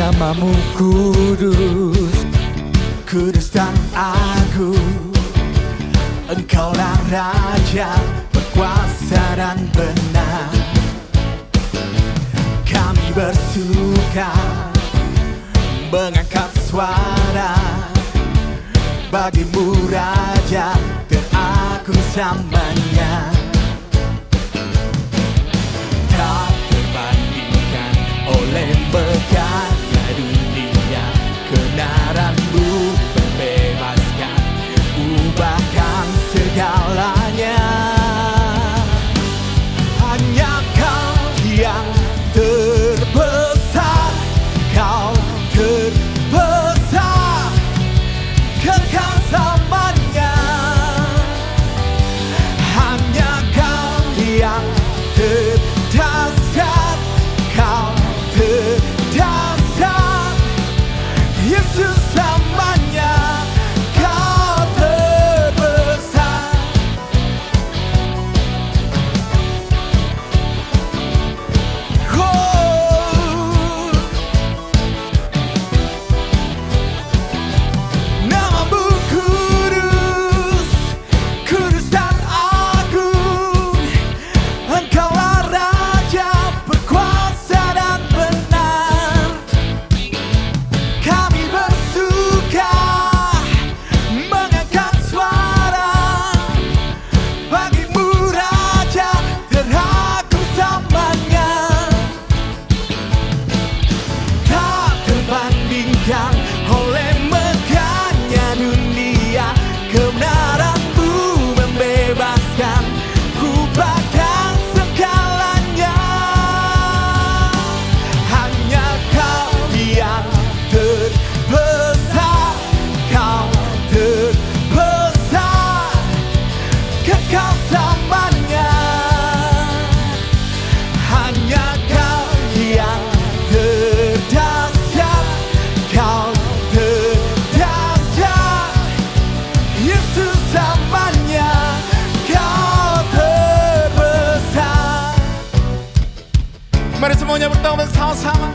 Namamu kudus, kudus dan agung. Engkaulah Raja berkuasa dan benar. Kami bersuka mengangkat suara bagimu Raja teragung selamanya. Tak terbandingkan oleh megahnya dunia, kebenaran-Mu membebaskan, ubahkan segalanya. Hanya Kau yang terbesar, Kau terbesar, kekal selamanya. Hanya Kau yang terdasar, Kau terdasar, Yesus selamanya. Kau terbesar. Namamu kudus, kudus dan agung. Engkaulah Raja berkuasa dan benar. Kami bersuka mengangkat suara bagimu Raja teragung selamanya. Tak terbandingkan oleh megahnya dunia, kebenaran-Mu membebaskan, ubahkan segalanya. Hanya Kau yang terbesar, Kau terbesar, kekal selamanya. Hanya Kau yang terdasar, Kau terdasar, Yesus selamanya. Kau terbesar. Mari semuanya berdoa bersama-sama.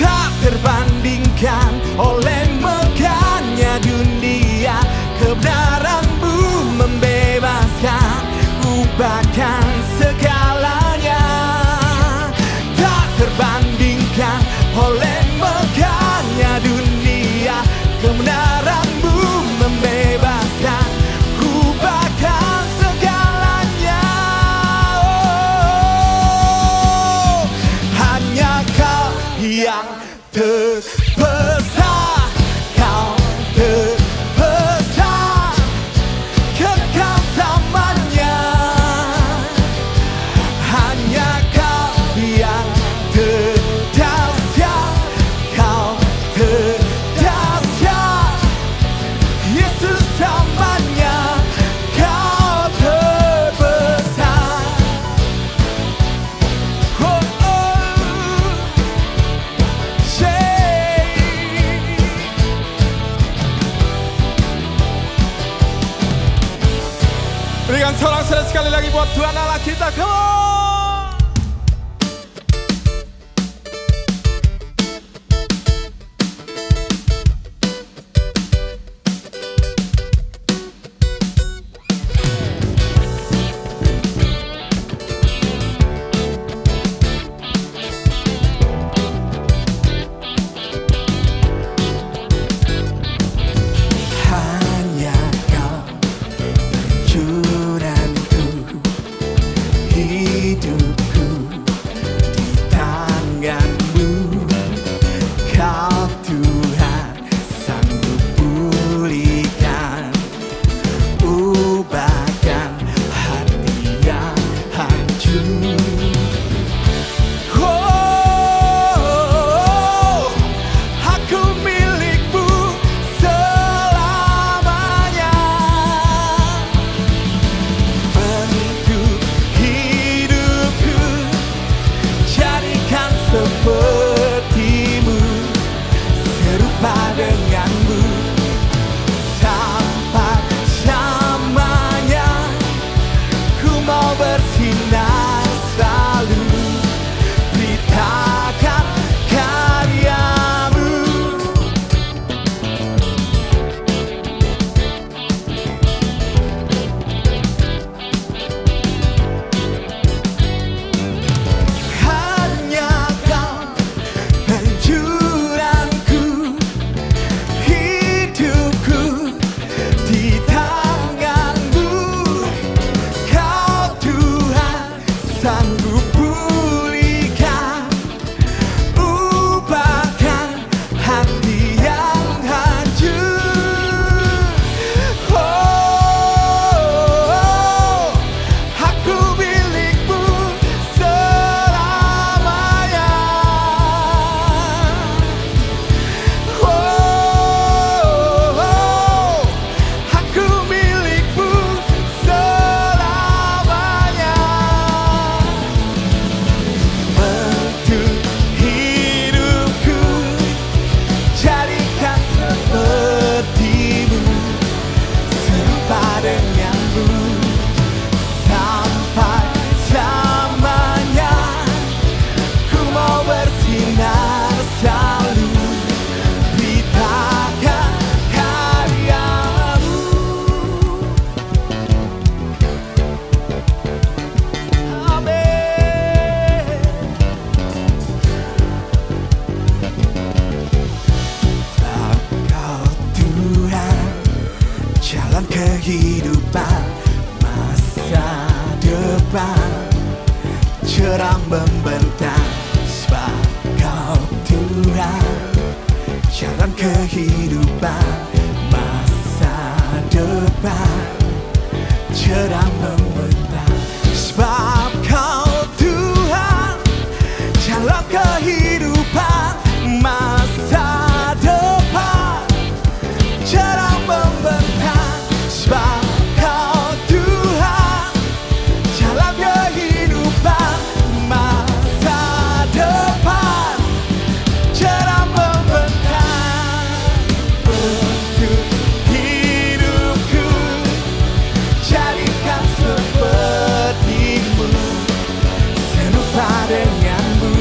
Tak terbandingkan oleh megahnya dunia, kebenaran-Mu membebaskan, ubahkan segalanya. Tak terbandingkan oleh megahnya dunia, kebenaran-Mu membebaskan, ubahkan segalanya. Oh, hanya Kau yang terbesar, Kau terbesar, kekal selamanya. Hanya Kau yang terdasar, Kau terdasar, Yesus selamanya. Kau terbesar. Oh, berikan sorak-sorai sekali lagi buat Tuhan Allah kita. Come on. Hanya Kau, Junanku, hidup kehidupan masa depan, cerah membentang sebab Kau Tuhan. Jalan kehidupan masa depan, cerah membentang sebab Kau Tuhan. Jalan kehidupan masa depan, cerah membentang sebab Kau Tuhan. Jalan kehidupan masa depan, cerah membentang. Bentuk hidupku jadikan seperti-Mu, serupa denganmu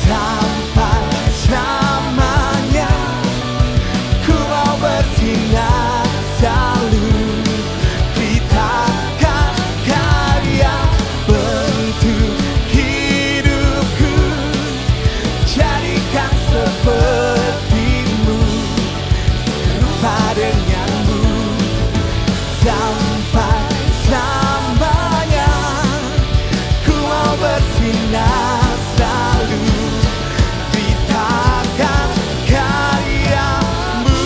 sampai selamanya. Ku mau bersinar selalu beritakan karya. Bentuk hidupku jadikan seperti-Mu, serupa denganmu sampai selamanya. Ku mau bersinar selalu beritakan karya-Mu.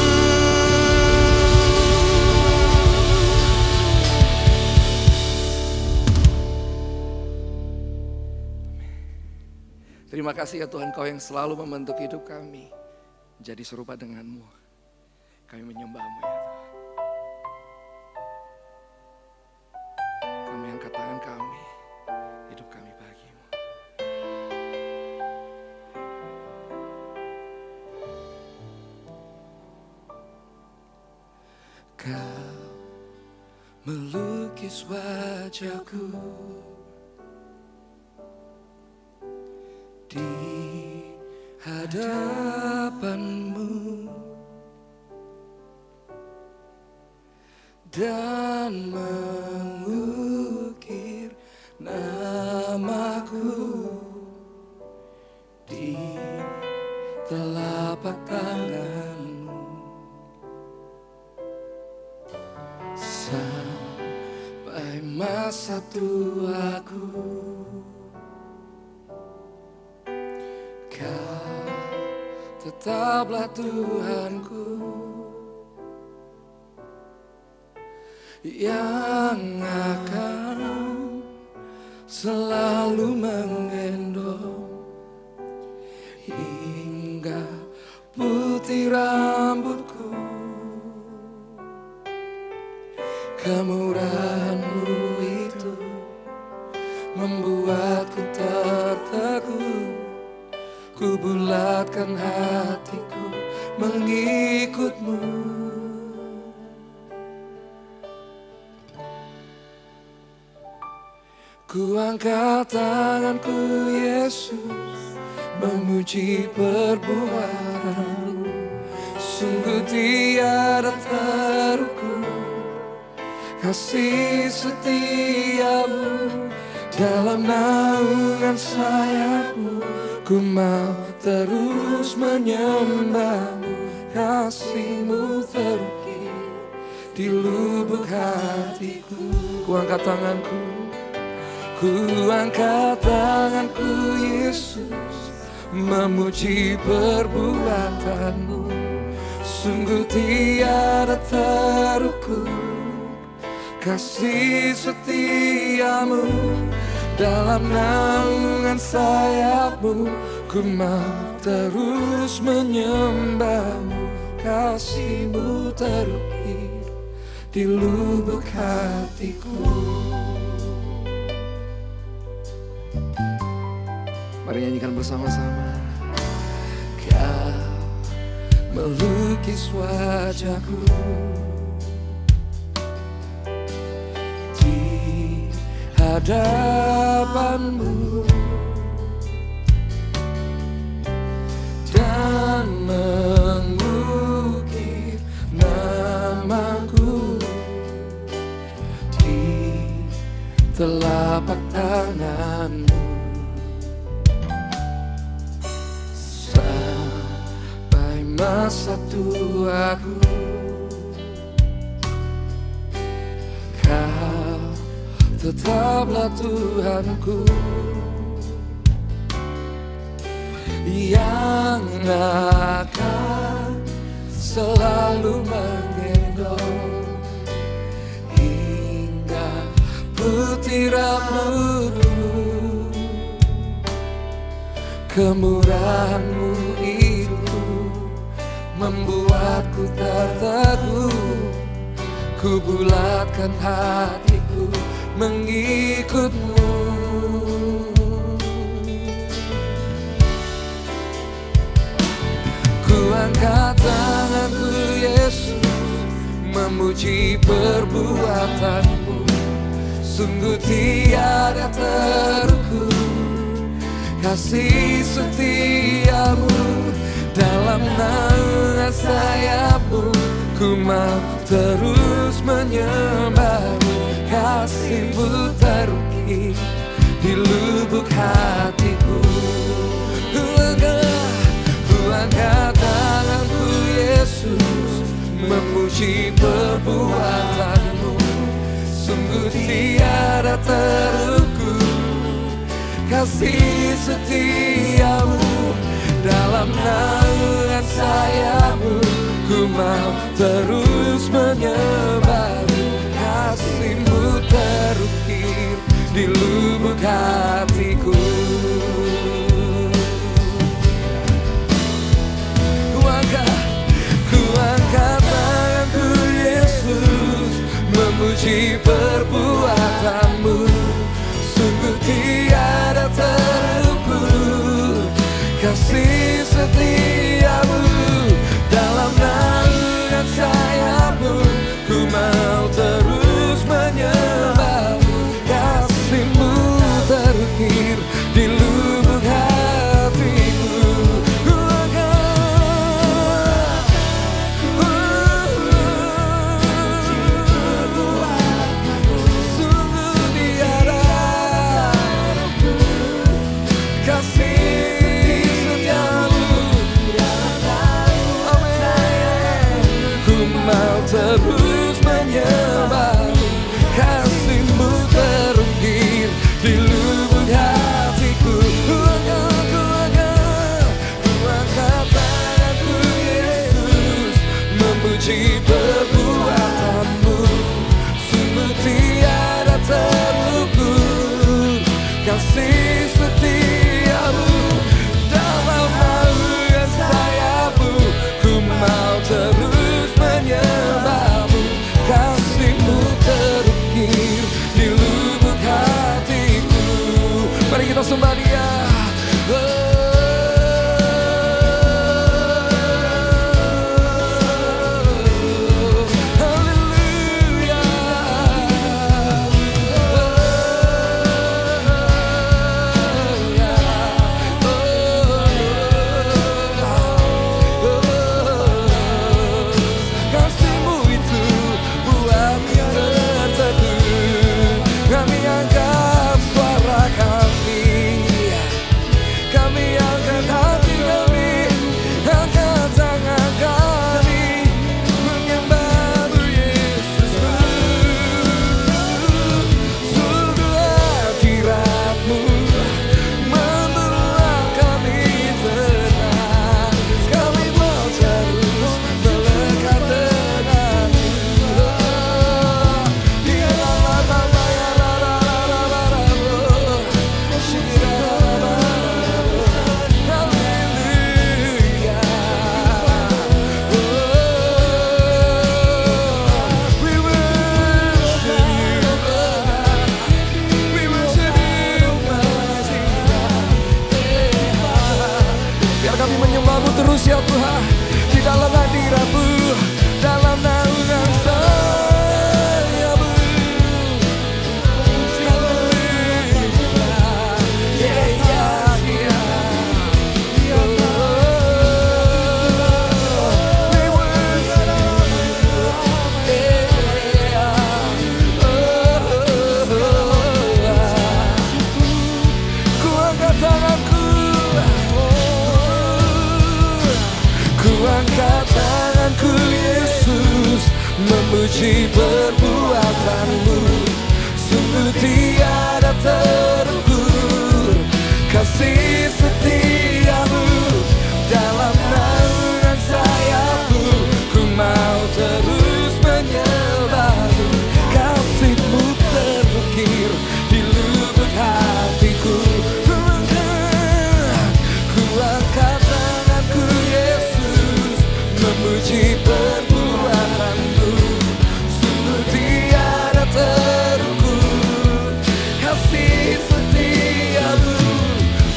Terima kasih ya Tuhan, Kau yang selalu membentuk hidup kami jadi serupa dengan-Mu. Kami menyembah-Mu ya Tuhan. Kami angkat tangan kami, hidup kami bagi-Mu. Kau melukis wajahku di hadapan-Mu dan mengukir namaku di telapak tangan-Mu sampai masa tuaku. Kau tetaplah Tuhanku yang akan selalu menggendong hingga putih rambutku. Kemurahan-Mu itu membuatku terteguh. Ku bulatkan hatiku mengikut-Mu. Ku angkat tanganku Yesus, memuji perbuatan-Mu. Sungguh tiada terukur kasih setia-Mu. Dalam naungan sayap-Mu ku mau terus menyembah-Mu. Kasih-Mu terukir di lubuk hatiku. Ku angkat tanganku, ku angkat tanganku Yesus, memuji perbuatan-Mu. Sungguh tiada terukur kasih setia-Mu. Dalam naungan sayap-Mu ku mau terus menyembah-Mu. Kasih-Mu terukir di lubuk hatiku. Mari nyanyikan bersama-sama. Kau melukis wajahku di hadapan-Mu dan mengukir namaku di telapak tangan-Mu. Sampai masa tuaku tetaplah Tuhanku, yang akan selalu menggendong hingga putih rambutmu. Kemurahan-Mu itu membuatku terteguh, ku bulatkan hatiku mengikut-Mu. Ku angkat tanganku Yesus, memuji perbuatan-Mu. Sungguh tiada terukur kasih setia-Mu, dalam naungan sayap-Mu ku mau terus menyembah-Mu. Kasih-Mu terukir di lubuk hatiku. Ku angkat tanganku Yesus, memuji perbuatan-Mu. Sungguh tiada terukur kasih setia-Mu, dalam naungan sayap-Mu ku mau terus menyembah-Mu. Kasih-Mu terukir di lubuk hatiku. Ku angkat tanganku Yesus, memuji perbuatan-Mu. Sungguh tiada terukur kasih setia-Mu, dalam naungan sayap-Mu ku mau terus menyembah-Mu. Kasih-Mu terukir di lubuk hatiku. Terus menyembah-Mu, kasih-Mu terukir di lubuk hatiku. Ku angkat tanganku Yesus, memuji perbuatan-Mu. Sungguh tiada terukur kasih setia-Mu, dalam naungan sayap-Mu ku mau terus menyembah-Mu. Kasih-Mu terukir di lubuk hatiku. Mari kita sembah Dia. Terus ya Tuhan, di dalam hadirat-Mu, dalam naungan sayap-Mu. Ku angkat tanganku, angkat tanganku Yesus, memuji perbuatan-Mu. sungguh tiada terukur kasih setiamu. Dalam naungan sayapmu ku mau terus menyembahmu. Kasihmu terukir di lubuk hatiku. Ku angkat tanganku Yesus memuji perbuatanmu. Sungguh tiada terukur kasih setiamu.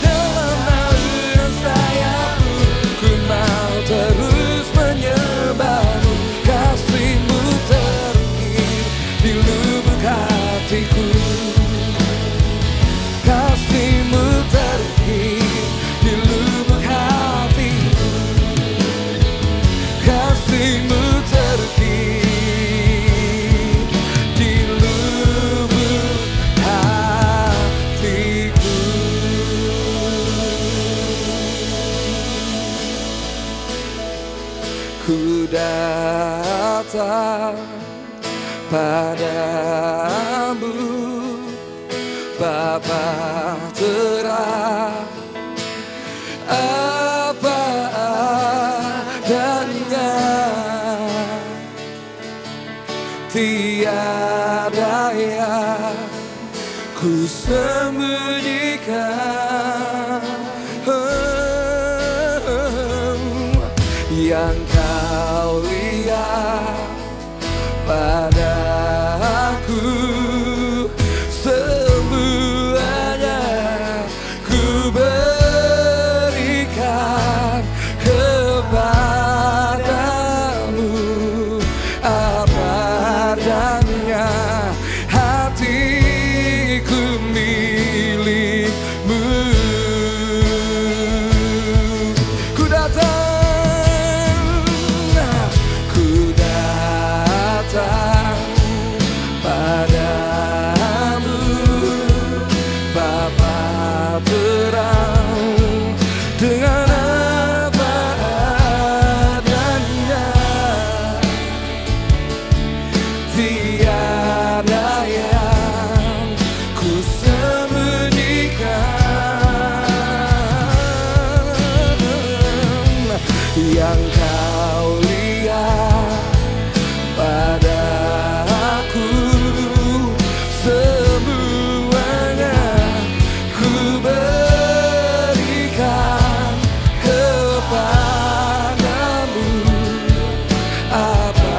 Dalam naungan sayapmu ku mau terus menyembahmu. Kasihmu terukir di lubuk hatiku. Kasihmu terukir di lubuk hatiku. Kasihmu terukir di lubuk hatiku. Ku datang padamu Bapa terang, apa adanya, tiada yang ku sembunyikan. Yang kau lihat padaku semuanya ku berikan kepadamu. Apa adanya hatiku milikmu. Ku datang padamu Bapa terang, dengan apa adanya, tiada yang ku sembunyikan. Yang kau lihat padaku semuanya ku berikan kepadamu. Apa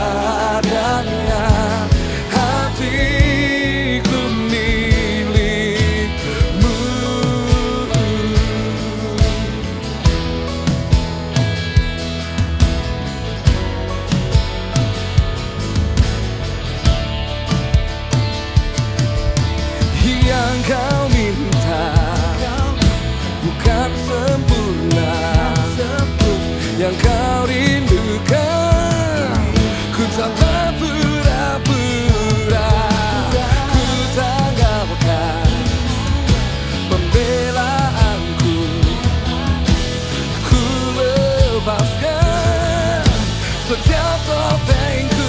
adanya hatiku milikmu. Yang kau minta bukan sempurna, yang kau rindukan ku tak pura-pura. Ku tanggalkan pembelaanku, ku lepaskan setiap topengku.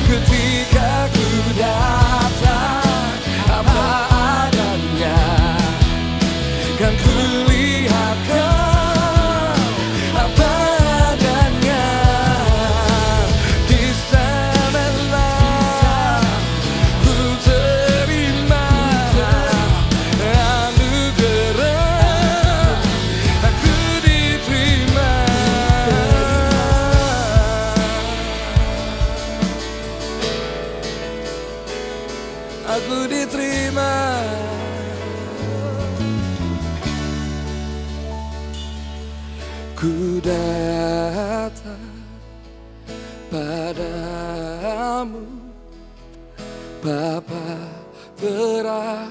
Ketika ku datang apa adanya, kan ku lihatkan apa adanya. Di sanalah ku terima anugerah, aku diterima. Aku diterima. Ku datang padamu Bapa terang,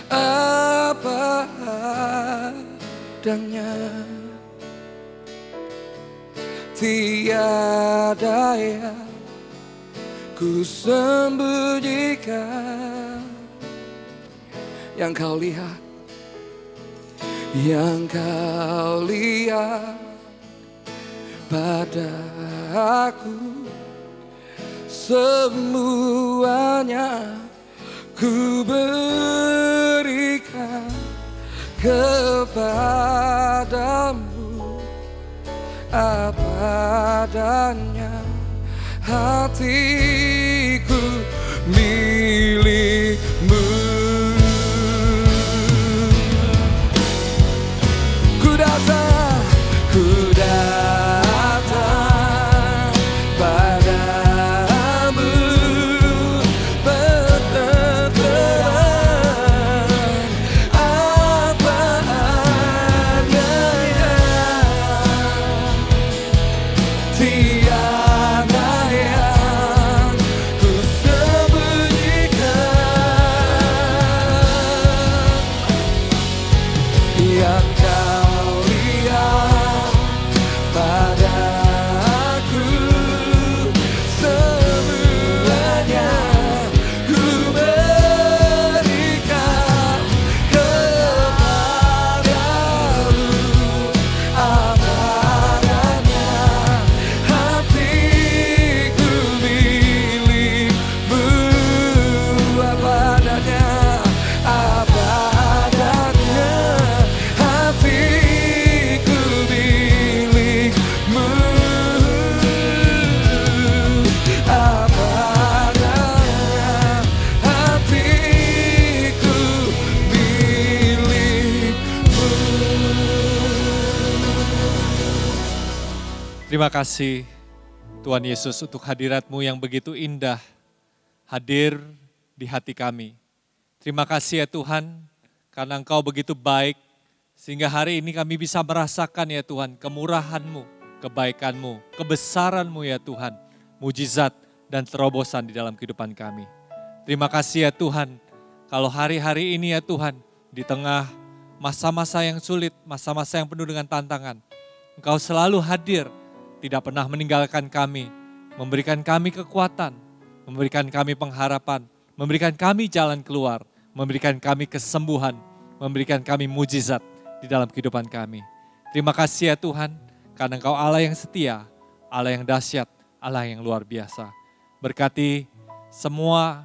apa adanya, tiada yang ku sembunyikan. Yang kau lihat, yang kau lihat padaku semuanya ku berikan kepadamu, apa adanya hatiku milikmu. Ku datang padamu, berterang apa adanya, tiada yang ku sembunyikan, yang kau lihat padaku, semuanya ku berikan kepadamu, apa adanya hatiku milikmu, apa adanya, apa adanya hatiku milikmu, apa adanya hatiku milikmu. Terima kasih Tuhan Yesus untuk hadirat-Mu yang begitu indah hadir di hati kami. Terima kasih ya Tuhan karena Engkau begitu baik sehingga hari ini kami bisa merasakan ya Tuhan kemurahan-Mu, kebaikan-Mu, kebesaran-Mu ya Tuhan, mujizat dan terobosan di dalam kehidupan kami. Terima kasih ya Tuhan kalau hari-hari ini ya Tuhan di tengah masa-masa yang sulit, masa-masa yang penuh dengan tantangan, Engkau selalu hadir, tidak pernah meninggalkan kami, memberikan kami kekuatan, memberikan kami pengharapan, memberikan kami jalan keluar, memberikan kami kesembuhan, memberikan kami mujizat di dalam kehidupan kami. Terima kasih ya Tuhan, karena Engkau Allah yang setia, Allah yang dahsyat, Allah yang luar biasa. Berkati semua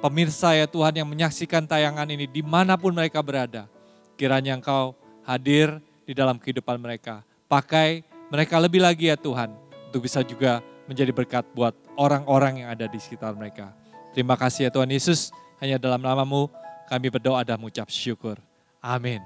pemirsa ya Tuhan yang menyaksikan tayangan ini dimanapun mereka berada. Kiranya Engkau hadir di dalam kehidupan mereka. Pakai mereka lebih lagi ya Tuhan, untuk bisa juga menjadi berkat buat orang-orang yang ada di sekitar mereka. Terima kasih ya Tuhan Yesus, hanya dalam nama-Mu kami berdoa dan mengucap syukur. Amin.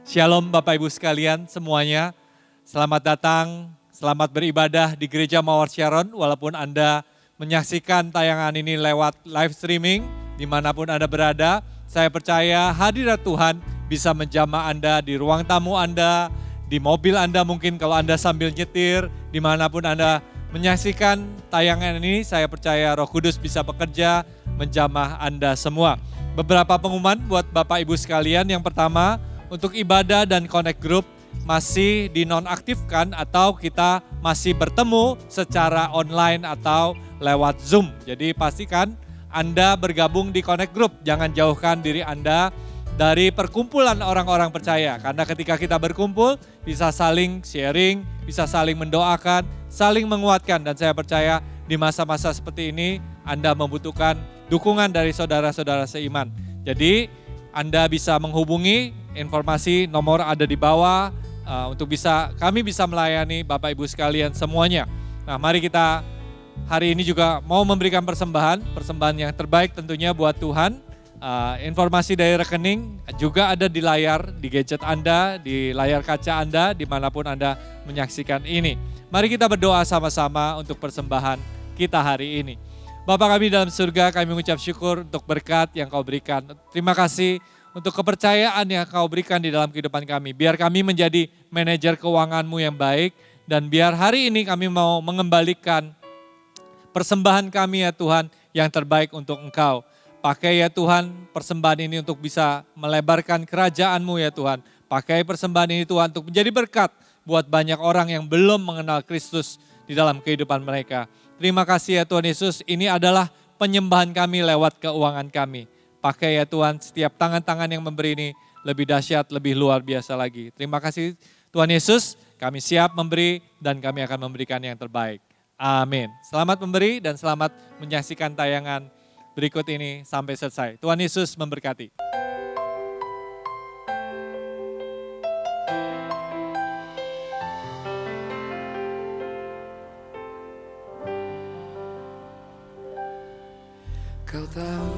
Shalom Bapak Ibu sekalian semuanya, selamat datang, selamat beribadah di Gereja Mawar Sharon, walaupun Anda menyaksikan tayangan ini lewat live streaming, dimanapun Anda berada, saya percaya hadirat Tuhan bisa menjamah Anda di ruang tamu Anda, di mobil Anda mungkin kalau Anda sambil nyetir, dimanapun Anda menyaksikan tayangan ini, saya percaya Roh Kudus bisa bekerja menjamah Anda semua. Beberapa pengumuman buat Bapak Ibu sekalian. Yang pertama, untuk ibadah dan connect group masih dinonaktifkan atau kita masih bertemu secara online atau lewat Zoom. Jadi pastikan Anda bergabung di connect group, jangan jauhkan diri Anda dari perkumpulan orang-orang percaya. Karena ketika kita berkumpul bisa saling sharing, bisa saling mendoakan, saling menguatkan. Dan saya percaya di masa-masa seperti ini Anda membutuhkan dukungan dari saudara-saudara seiman. Jadi Anda bisa menghubungi, informasi nomor ada di bawah untuk kami bisa melayani Bapak Ibu sekalian semuanya. Nah mari kita hari ini juga mau memberikan persembahan yang terbaik tentunya buat Tuhan. Informasi dari rekening juga ada di layar, di gadget Anda, di layar kaca Anda, dimanapun Anda menyaksikan ini. Mari kita berdoa sama-sama untuk persembahan kita hari ini. Bapa kami dalam surga, kami mengucap syukur untuk berkat yang Kau berikan. Terima kasih untuk kepercayaan yang Kau berikan di dalam kehidupan kami. Biar kami menjadi manajer keuangan-Mu yang baik, dan biar hari ini kami mau mengembalikan persembahan kami ya Tuhan yang terbaik untuk Engkau. Pakai ya Tuhan persembahan ini untuk bisa melebarkan kerajaan-Mu ya Tuhan. Pakai persembahan ini Tuhan untuk menjadi berkat buat banyak orang yang belum mengenal Kristus di dalam kehidupan mereka. Terima kasih ya Tuhan Yesus, ini adalah penyembahan kami lewat keuangan kami. Pakai ya Tuhan setiap tangan-tangan yang memberi ini lebih dahsyat, lebih luar biasa lagi. Terima kasih Tuhan Yesus, kami siap memberi dan kami akan memberikan yang terbaik. Amin. Selamat memberi dan selamat menyaksikan tayangan berikut ini sampai selesai. Tuhan Yesus memberkati. Kau tahu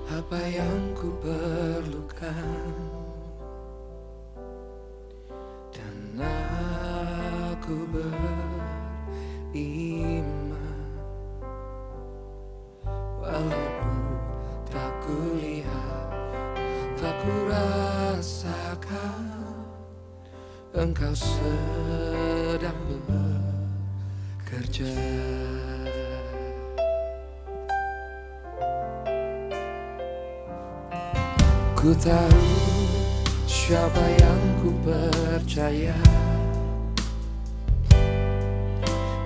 apa yang ku perlukan, dan aku beriman, walaupun tak kulihat, tak ku rasakan, Engkau sedang bekerja. Ku tahu siapa yang ku percaya,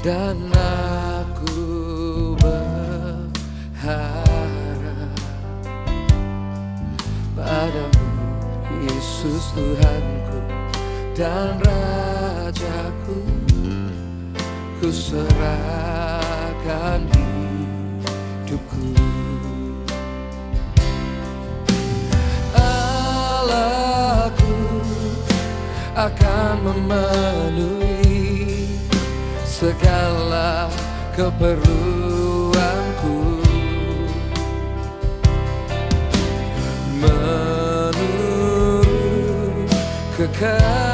dan aku berharap padamu, Yesus Tuhanku dan Rajaku. Ku serahkan hidupku. Akan memenuhi segala keperluanku, menurut kekayaan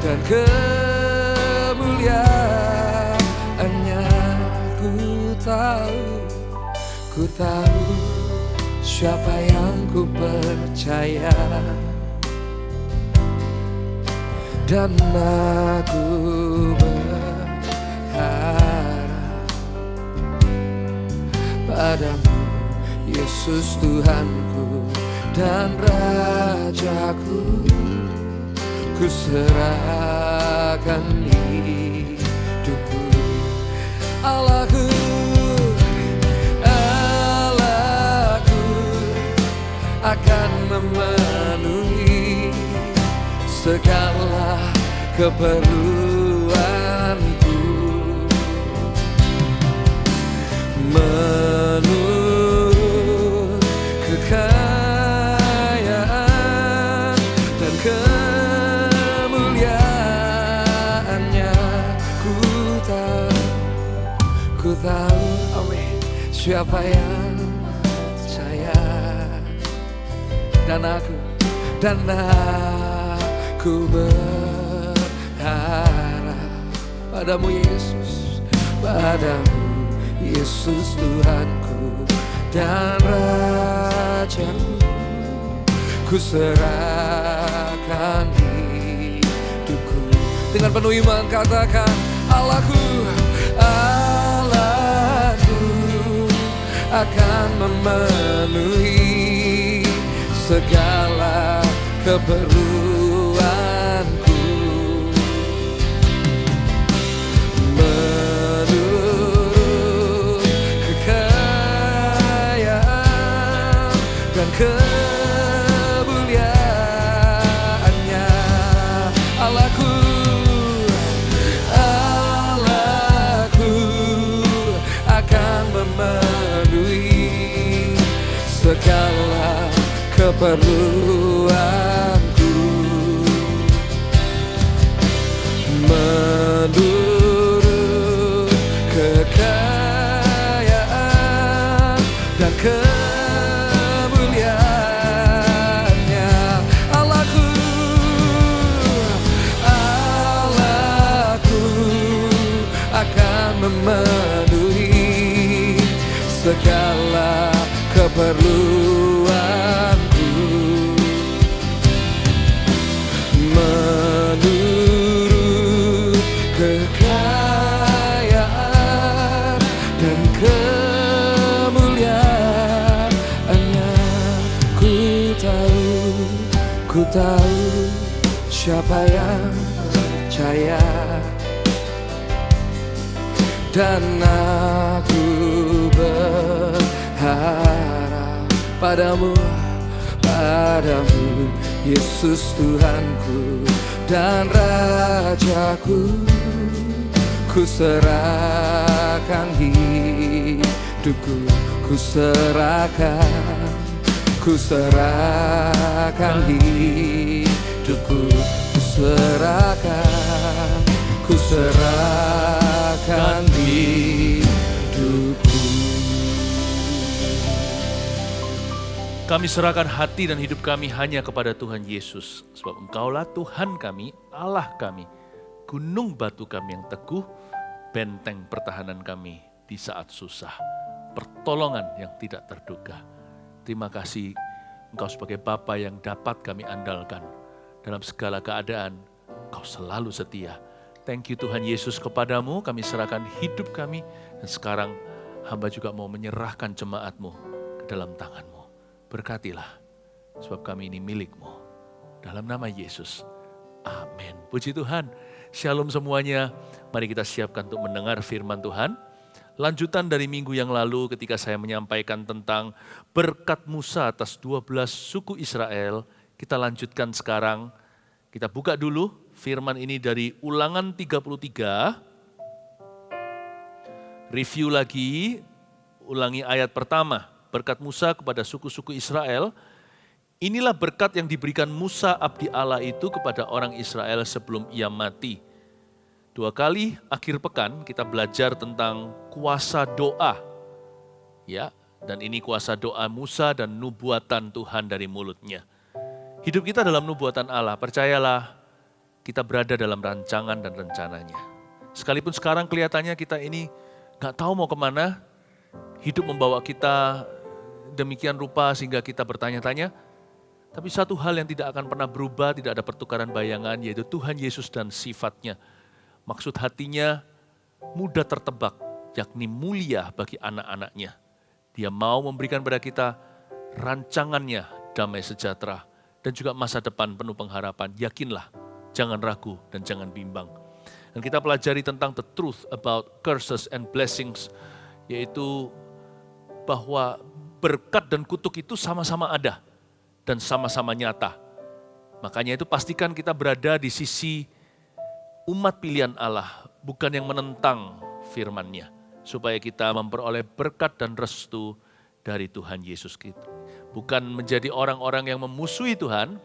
dan kemuliaannya. Ku tahu siapa yang ku percaya, dan aku berharap padamu, Yesus Tuhanku dan Rajaku. Ku serahkan hidupku. Allahku, Allahku akan memenuhi segala keperluanku, menurut kekayaan dan kemuliaannya. Ku tahu, amin, siapa yang percaya, dan aku berharap padamu, Yesus, padamu, Yesus Tuhanku dan Rajaku. Ku serahkan hidupku. Dengan penuh iman katakan, Allahku, Allahku akan memenuhi segala keperluanku, menurut kekayaan dan kemuliaannya. Allahku, Allahku akan memenuhi segala keperluanku, menurut kekayaan dan kemuliaannya. Allahku, Allahku akan memenuhi segala keperluanku, menurut kekayaan dan kemuliaannya. Ku tahu siapa yang percaya, dan aku berharap padamu, Yesus Tuhanku dan Rajaku. Ku serahkan hidupku, ku serahkan hidupku, ku serahkan hidupku. Kami serahkan hati dan hidup kami hanya kepada Tuhan Yesus. Sebab Engkaulah Tuhan kami, Allah kami, gunung batu kami yang teguh, benteng pertahanan kami di saat susah, pertolongan yang tidak terduga. Terima kasih Engkau sebagai Bapa yang dapat kami andalkan. Dalam segala keadaan, Engkau selalu setia. Thank you Tuhan Yesus, kepadamu kami serahkan hidup kami. Dan sekarang hamba juga mau menyerahkan jemaat-Mu ke dalam tangan-Mu. Berkatilah, sebab kami ini milik-Mu. Dalam nama Yesus, amin. Puji Tuhan, shalom semuanya. Mari kita siapkan untuk mendengar firman Tuhan. Lanjutan dari minggu yang lalu ketika saya menyampaikan tentang berkat Musa atas 12 suku Israel. Kita lanjutkan sekarang. Kita buka dulu firman ini dari Ulangan 33. Review lagi, ulangi ayat pertama. Berkat Musa kepada suku-suku Israel. Inilah berkat yang diberikan Musa abdi Allah itu kepada orang Israel sebelum ia mati. 2 kali akhir pekan kita belajar tentang kuasa doa. Ya, dan ini kuasa doa Musa dan nubuatan Tuhan dari mulutnya. Hidup kita dalam nubuatan Allah, percayalah kita berada dalam rancangan dan rencananya. Sekalipun sekarang kelihatannya kita ini gak tahu mau kemana, hidup membawa kita demikian rupa sehingga kita bertanya-tanya, tapi satu hal yang tidak akan pernah berubah, tidak ada pertukaran bayangan, yaitu Tuhan Yesus dan sifatnya. Maksud hatinya mudah tertebak, yakni mulia bagi anak-anaknya. Dia mau memberikan kepada kita rancangannya, damai sejahtera, dan juga masa depan penuh pengharapan. Yakinlah, jangan ragu dan jangan bimbang. Dan kita pelajari tentang the truth about curses and blessings, yaitu bahwa berkat dan kutuk itu sama-sama ada dan sama-sama nyata. Makanya itu pastikan kita berada di sisi umat pilihan Allah, bukan yang menentang firman-Nya, supaya kita memperoleh berkat dan restu dari Tuhan Yesus Kristus. Bukan menjadi orang-orang yang memusuhi Tuhan,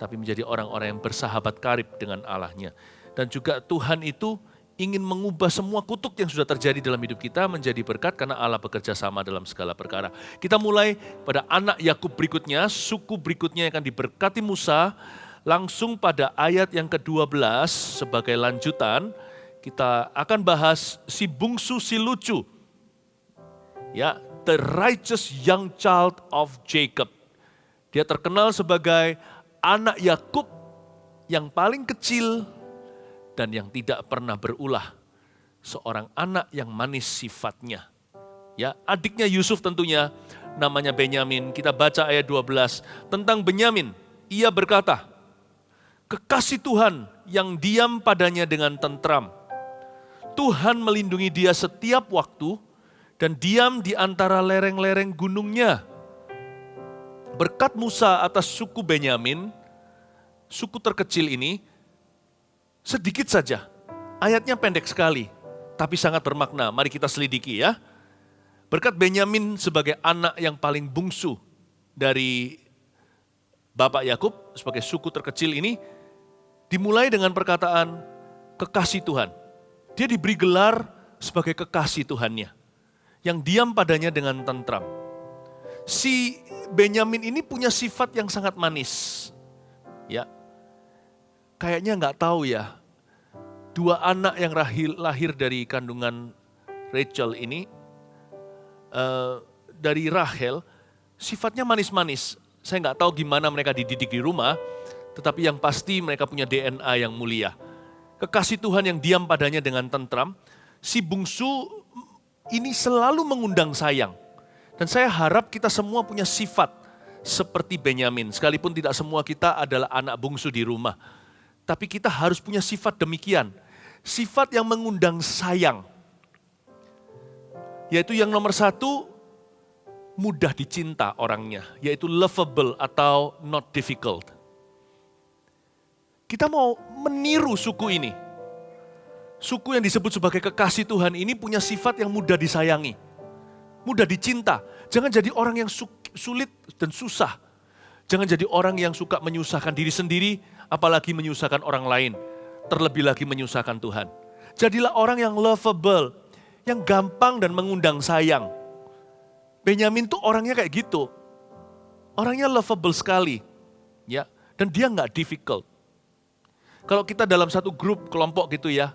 tapi menjadi orang-orang yang bersahabat karib dengan Allah-Nya. Dan juga Tuhan itu ingin mengubah semua kutuk yang sudah terjadi dalam hidup kita menjadi berkat karena Allah bekerja sama dalam segala perkara. Kita mulai pada anak Yakub berikutnya, suku berikutnya yang akan diberkati Musa. Langsung pada ayat yang ke-12 sebagai lanjutan, kita akan bahas si bungsu si lucu. Ya, the righteous young child of Jacob. Dia terkenal sebagai anak Yakub yang paling kecil dan yang tidak pernah berulah. Seorang anak yang manis sifatnya. Ya, adiknya Yusuf tentunya, namanya Benyamin. Kita baca ayat 12 tentang Benyamin. Ia berkata, kekasih Tuhan yang diam padanya dengan tentram. Tuhan melindungi dia setiap waktu dan diam di antara lereng-lereng gunungnya. Berkat Musa atas suku Benyamin, suku terkecil ini, sedikit saja. Ayatnya pendek sekali, tapi sangat bermakna. Mari kita selidiki ya. Berkat Benyamin sebagai anak yang paling bungsu dari Bapak Yakub sebagai suku terkecil ini, dimulai dengan perkataan kekasih Tuhan. Dia diberi gelar sebagai kekasih Tuhannya, yang diam padanya dengan tentram. Si Benyamin ini punya sifat yang sangat manis. Ya, kayaknya nggak tahu ya, 2 anak yang lahir dari kandungan Rachel ini, dari Rahel, sifatnya manis-manis. Saya nggak tahu gimana mereka dididik di rumah, tetapi yang pasti mereka punya DNA yang mulia. Kekasih Tuhan yang diam padanya dengan tentram, si bungsu ini selalu mengundang sayang. Dan saya harap kita semua punya sifat seperti Benyamin, sekalipun tidak semua kita adalah anak bungsu di rumah. Tapi kita harus punya sifat demikian, sifat yang mengundang sayang. Yaitu yang nomor 1, mudah dicinta orangnya, yaitu lovable atau not difficult. Kita mau meniru suku ini. Suku yang disebut sebagai kekasih Tuhan ini punya sifat yang mudah disayangi, mudah dicinta. Jangan jadi orang yang sulit dan susah. Jangan jadi orang yang suka menyusahkan diri sendiri, apalagi menyusahkan orang lain. Terlebih lagi menyusahkan Tuhan. Jadilah orang yang lovable, yang gampang dan mengundang sayang. Benyamin tuh orangnya kayak gitu. Orangnya lovable sekali. Ya, dan dia nggak difficult. Kalau kita dalam satu grup, kelompok gitu ya,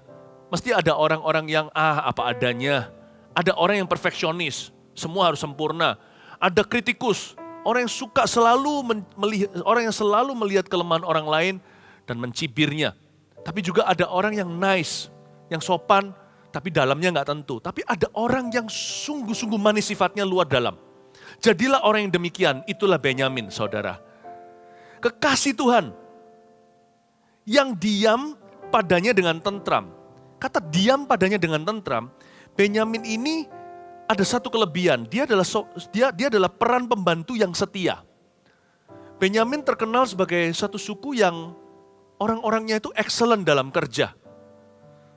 mesti ada orang-orang yang apa adanya. Ada orang yang perfeksionis, semua harus sempurna. Ada kritikus, orang yang suka orang yang selalu melihat kelemahan orang lain dan mencibirnya. Tapi juga ada orang yang nice, yang sopan, tapi dalamnya nggak tentu. Tapi ada orang yang sungguh-sungguh manis sifatnya luar dalam. Jadilah orang yang demikian, itulah Benyamin, saudara. Kekasih Tuhan yang diam padanya dengan tentram. Kata diam padanya dengan tentram, Benyamin ini ada satu kelebihan, dia adalah peran pembantu yang setia. Benyamin terkenal sebagai satu suku yang orang-orangnya itu excellent dalam kerja.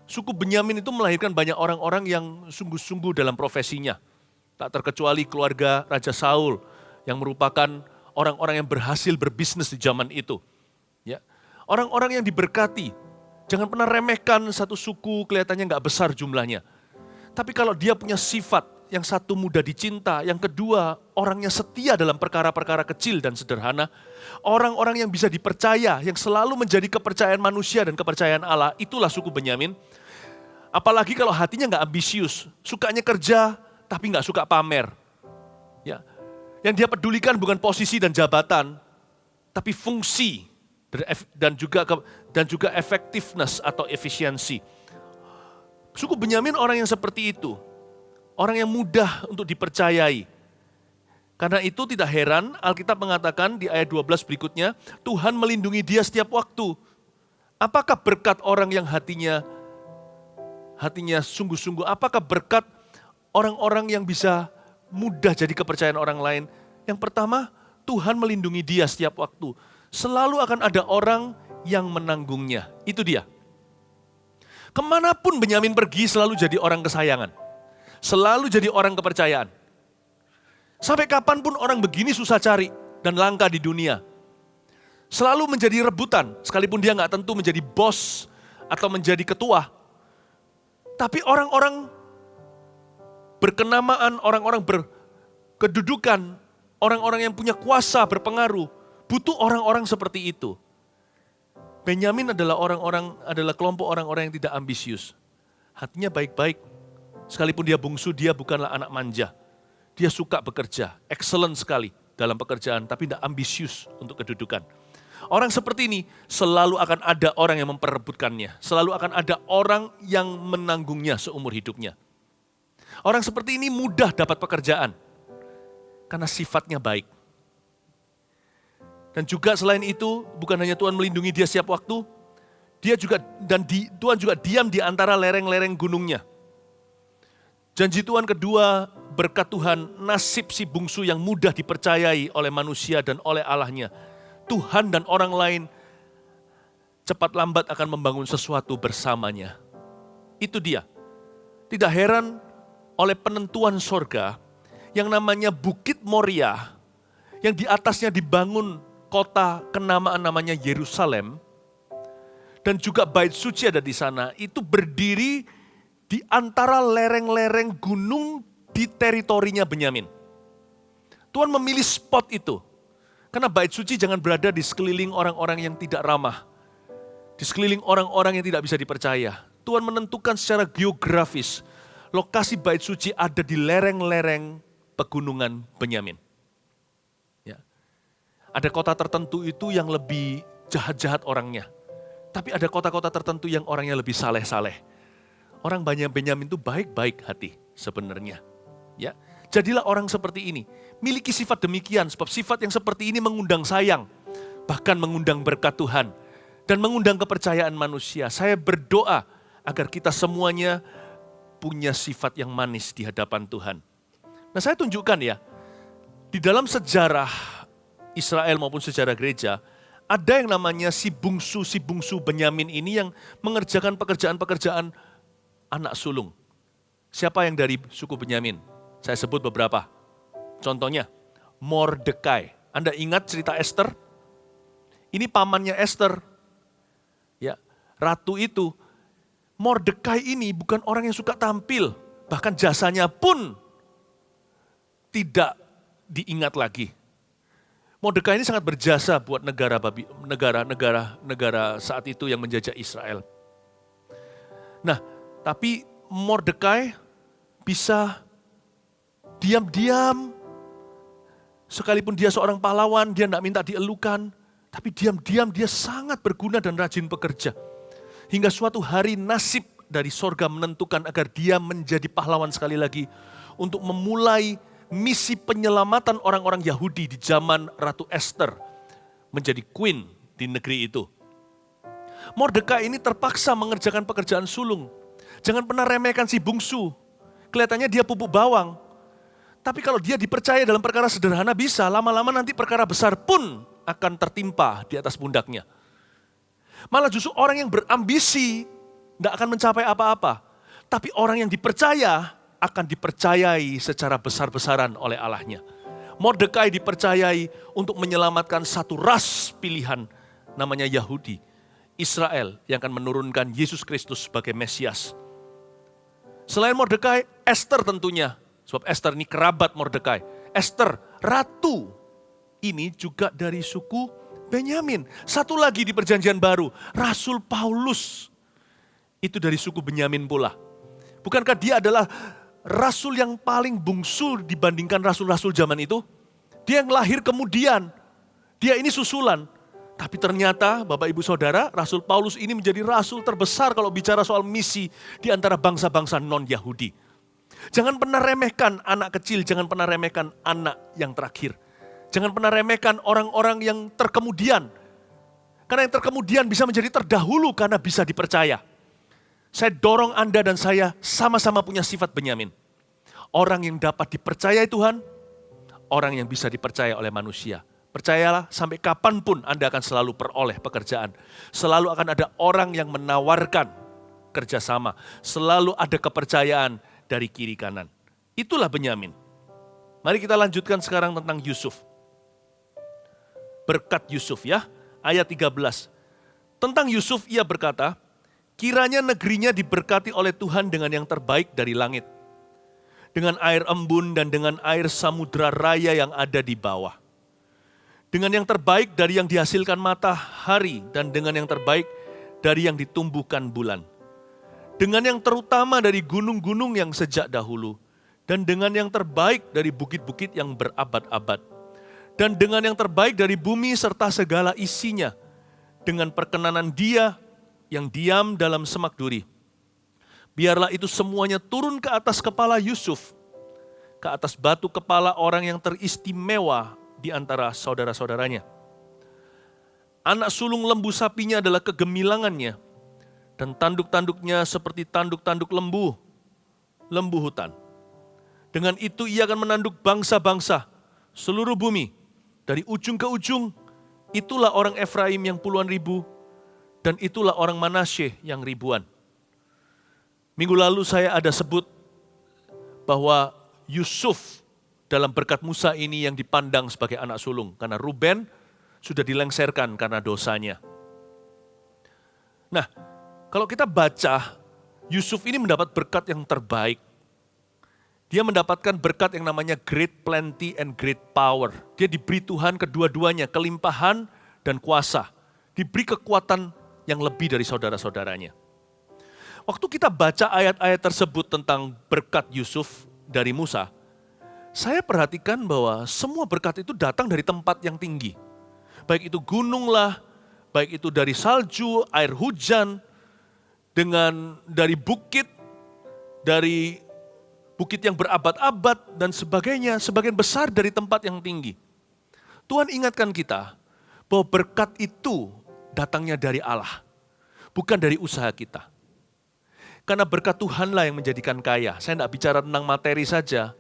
Suku Benyamin itu melahirkan banyak orang-orang yang sungguh-sungguh dalam profesinya. Tak terkecuali keluarga Raja Saul yang merupakan orang-orang yang berhasil berbisnis di zaman itu. Ya. Orang-orang yang diberkati. Jangan pernah remehkan satu suku kelihatannya nggak besar jumlahnya. Tapi kalau dia punya sifat, yang satu mudah dicinta, yang kedua orangnya setia dalam perkara-perkara kecil dan sederhana. Orang-orang yang bisa dipercaya, yang selalu menjadi kepercayaan manusia dan kepercayaan Allah, itulah suku Benyamin. Apalagi kalau hatinya nggak ambisius, sukanya kerja tapi nggak suka pamer. Ya. Yang dia pedulikan bukan posisi dan jabatan, tapi fungsi dan juga effectiveness atau efisiensi. Suku Benyamin orang yang seperti itu, orang yang mudah untuk dipercayai. Karena itu tidak heran Alkitab mengatakan di ayat 12 berikutnya, Tuhan melindungi dia setiap waktu. Apakah berkat orang yang hatinya sungguh-sungguh? Apakah berkat orang-orang yang bisa mudah jadi kepercayaan orang lain? Yang pertama, Tuhan melindungi dia setiap waktu. Selalu akan ada orang yang menanggungnya. Itu dia. Kemanapun Benyamin pergi selalu jadi orang kesayangan. Selalu jadi orang kepercayaan. Sampai kapanpun orang begini susah cari dan langka di dunia. Selalu menjadi rebutan, sekalipun dia nggak tentu menjadi bos atau menjadi ketua. Tapi orang-orang berkenamaan, orang-orang berkedudukan, orang-orang yang punya kuasa, berpengaruh, butuh orang-orang seperti itu. Benyamin adalah kelompok orang-orang yang tidak ambisius. Hatinya baik-baik. Sekalipun dia bungsu, dia bukanlah anak manja. Dia suka bekerja, excellent sekali dalam pekerjaan, tapi tidak ambisius untuk kedudukan. Orang seperti ini selalu akan ada orang yang memperebutkannya. Selalu akan ada orang yang menanggungnya seumur hidupnya. Orang seperti ini mudah dapat pekerjaan karena sifatnya baik. Dan juga selain itu, bukan hanya Tuhan melindungi dia setiap waktu, Tuhan juga diam di antara lereng-lereng gunungnya. Janji Tuhan kedua, berkat Tuhan, nasib si bungsu yang mudah dipercayai oleh manusia dan oleh Allahnya. Tuhan dan orang lain cepat lambat akan membangun sesuatu bersamanya. Itu dia. Tidak heran oleh penentuan sorga yang namanya Bukit Moria, yang di atasnya dibangun kota kenamaan namanya Yerusalem, dan juga Bait Suci ada di sana, itu berdiri di antara lereng-lereng gunung di teritorinya Benyamin. Tuhan memilih spot itu, karena Bait Suci jangan berada di sekeliling orang-orang yang tidak ramah, di sekeliling orang-orang yang tidak bisa dipercaya. Tuhan menentukan secara geografis, lokasi Bait Suci ada di lereng-lereng pegunungan Benyamin. Ya. Ada kota tertentu itu yang lebih jahat-jahat orangnya. Tapi ada kota-kota tertentu yang orangnya lebih saleh-saleh. Orang banyak Benyamin itu baik-baik hati sebenarnya. Ya. Jadilah orang seperti ini. Miliki sifat demikian, sebab sifat yang seperti ini mengundang sayang. Bahkan mengundang berkat Tuhan. Dan mengundang kepercayaan manusia. Saya berdoa agar kita semuanya punya sifat yang manis di hadapan Tuhan. Nah, saya tunjukkan ya, di dalam sejarah Israel maupun sejarah gereja, ada yang namanya si bungsu Benyamin ini yang mengerjakan pekerjaan-pekerjaan anak sulung. Siapa yang dari suku Benyamin? Saya sebut beberapa. Contohnya, Mordekai. Anda ingat cerita Esther? Ini pamannya Esther. Ya, ratu itu. Mordekai ini bukan orang yang suka tampil. Bahkan jasanya pun tidak diingat lagi. Mordekai ini sangat berjasa buat negara saat itu yang menjajah Israel. Nah, tapi Mordekai bisa diam-diam, sekalipun dia seorang pahlawan, dia tidak minta dielukan, tapi diam-diam dia sangat berguna dan rajin bekerja. Hingga suatu hari nasib dari sorga menentukan agar dia menjadi pahlawan sekali lagi untuk memulai misi penyelamatan orang-orang Yahudi di zaman Ratu Esther menjadi queen di negeri itu. Mordekai ini terpaksa mengerjakan pekerjaan sulung. Jangan pernah remehkan si bungsu. Kelihatannya dia pupuk bawang. Tapi kalau dia dipercaya dalam perkara sederhana bisa, lama-lama nanti perkara besar pun akan tertimpa di atas pundaknya. Malah justru orang yang berambisi tidak akan mencapai apa-apa. Tapi orang yang dipercaya akan dipercayai secara besar-besaran oleh Allahnya. Mordekai dipercayai untuk menyelamatkan satu ras pilihan namanya Yahudi. Israel yang akan menurunkan Yesus Kristus sebagai Mesias. Selain Mordekai, Esther tentunya. Sebab Esther ini kerabat Mordekai. Esther, ratu. Ini juga dari suku Benyamin. Satu lagi di perjanjian baru, Rasul Paulus. Itu dari suku Benyamin pula. Bukankah dia adalah rasul yang paling bungsu dibandingkan rasul-rasul zaman itu? Dia yang lahir kemudian. Dia ini susulan. Tapi ternyata Bapak Ibu Saudara, Rasul Paulus ini menjadi rasul terbesar kalau bicara soal misi di antara bangsa-bangsa non-Yahudi. Jangan pernah remehkan anak kecil, jangan pernah remehkan anak yang terakhir. Jangan pernah remehkan orang-orang yang terkemudian. Karena yang terkemudian bisa menjadi terdahulu karena bisa dipercaya. Saya dorong Anda dan saya sama-sama punya sifat Benyamin. Orang yang dapat dipercayai Tuhan, orang yang bisa dipercaya oleh manusia. Percayalah sampai kapanpun Anda akan selalu peroleh pekerjaan. Selalu akan ada orang yang menawarkan kerjasama. Selalu ada kepercayaan dari kiri kanan. Itulah Benyamin. Mari kita lanjutkan sekarang tentang Yusuf. Berkat Yusuf ya, ayat 13. Tentang Yusuf ia berkata, kiranya negerinya diberkati oleh Tuhan dengan yang terbaik dari langit. Dengan air embun dan dengan air samudra raya yang ada di bawah. Dengan yang terbaik dari yang dihasilkan matahari dan dengan yang terbaik dari yang ditumbuhkan bulan. Dengan yang terutama dari gunung-gunung yang sejak dahulu. Dan dengan yang terbaik dari bukit-bukit yang berabad-abad. Dan dengan yang terbaik dari bumi serta segala isinya. Dengan perkenanan Dia yang diam dalam semak duri. Biarlah itu semuanya turun ke atas kepala Yusuf. Ke atas batu kepala orang yang teristimewa di antara saudara-saudaranya. Anak sulung lembu sapinya adalah kegemilangannya. Dan tanduk-tanduknya seperti tanduk-tanduk lembu hutan. Dengan itu ia akan menanduk bangsa-bangsa seluruh bumi. Dari ujung ke ujung, itulah orang Efraim yang puluhan ribu. Dan itulah orang Manasye yang ribuan. Minggu lalu saya ada sebut bahwa Yusuf dalam berkat Musa ini yang dipandang sebagai anak sulung. Karena Ruben sudah dilengserkan karena dosanya. Nah, kalau kita baca, Yusuf ini mendapat berkat yang terbaik. Dia mendapatkan berkat yang namanya great plenty and great power. Dia diberi Tuhan kedua-duanya, kelimpahan dan kuasa. Diberi kekuatan yang lebih dari saudara-saudaranya. Waktu kita baca ayat-ayat tersebut tentang berkat Yusuf dari Musa, saya perhatikan bahwa semua berkat itu datang dari tempat yang tinggi. Baik itu gunung lah, baik itu dari salju, air hujan, dari bukit yang berabad-abad dan sebagainya, sebagian besar dari tempat yang tinggi. Tuhan ingatkan kita bahwa berkat itu datangnya dari Allah, bukan dari usaha kita. Karena berkat Tuhanlah yang menjadikan kaya. Saya tidak bicara tentang materi saja,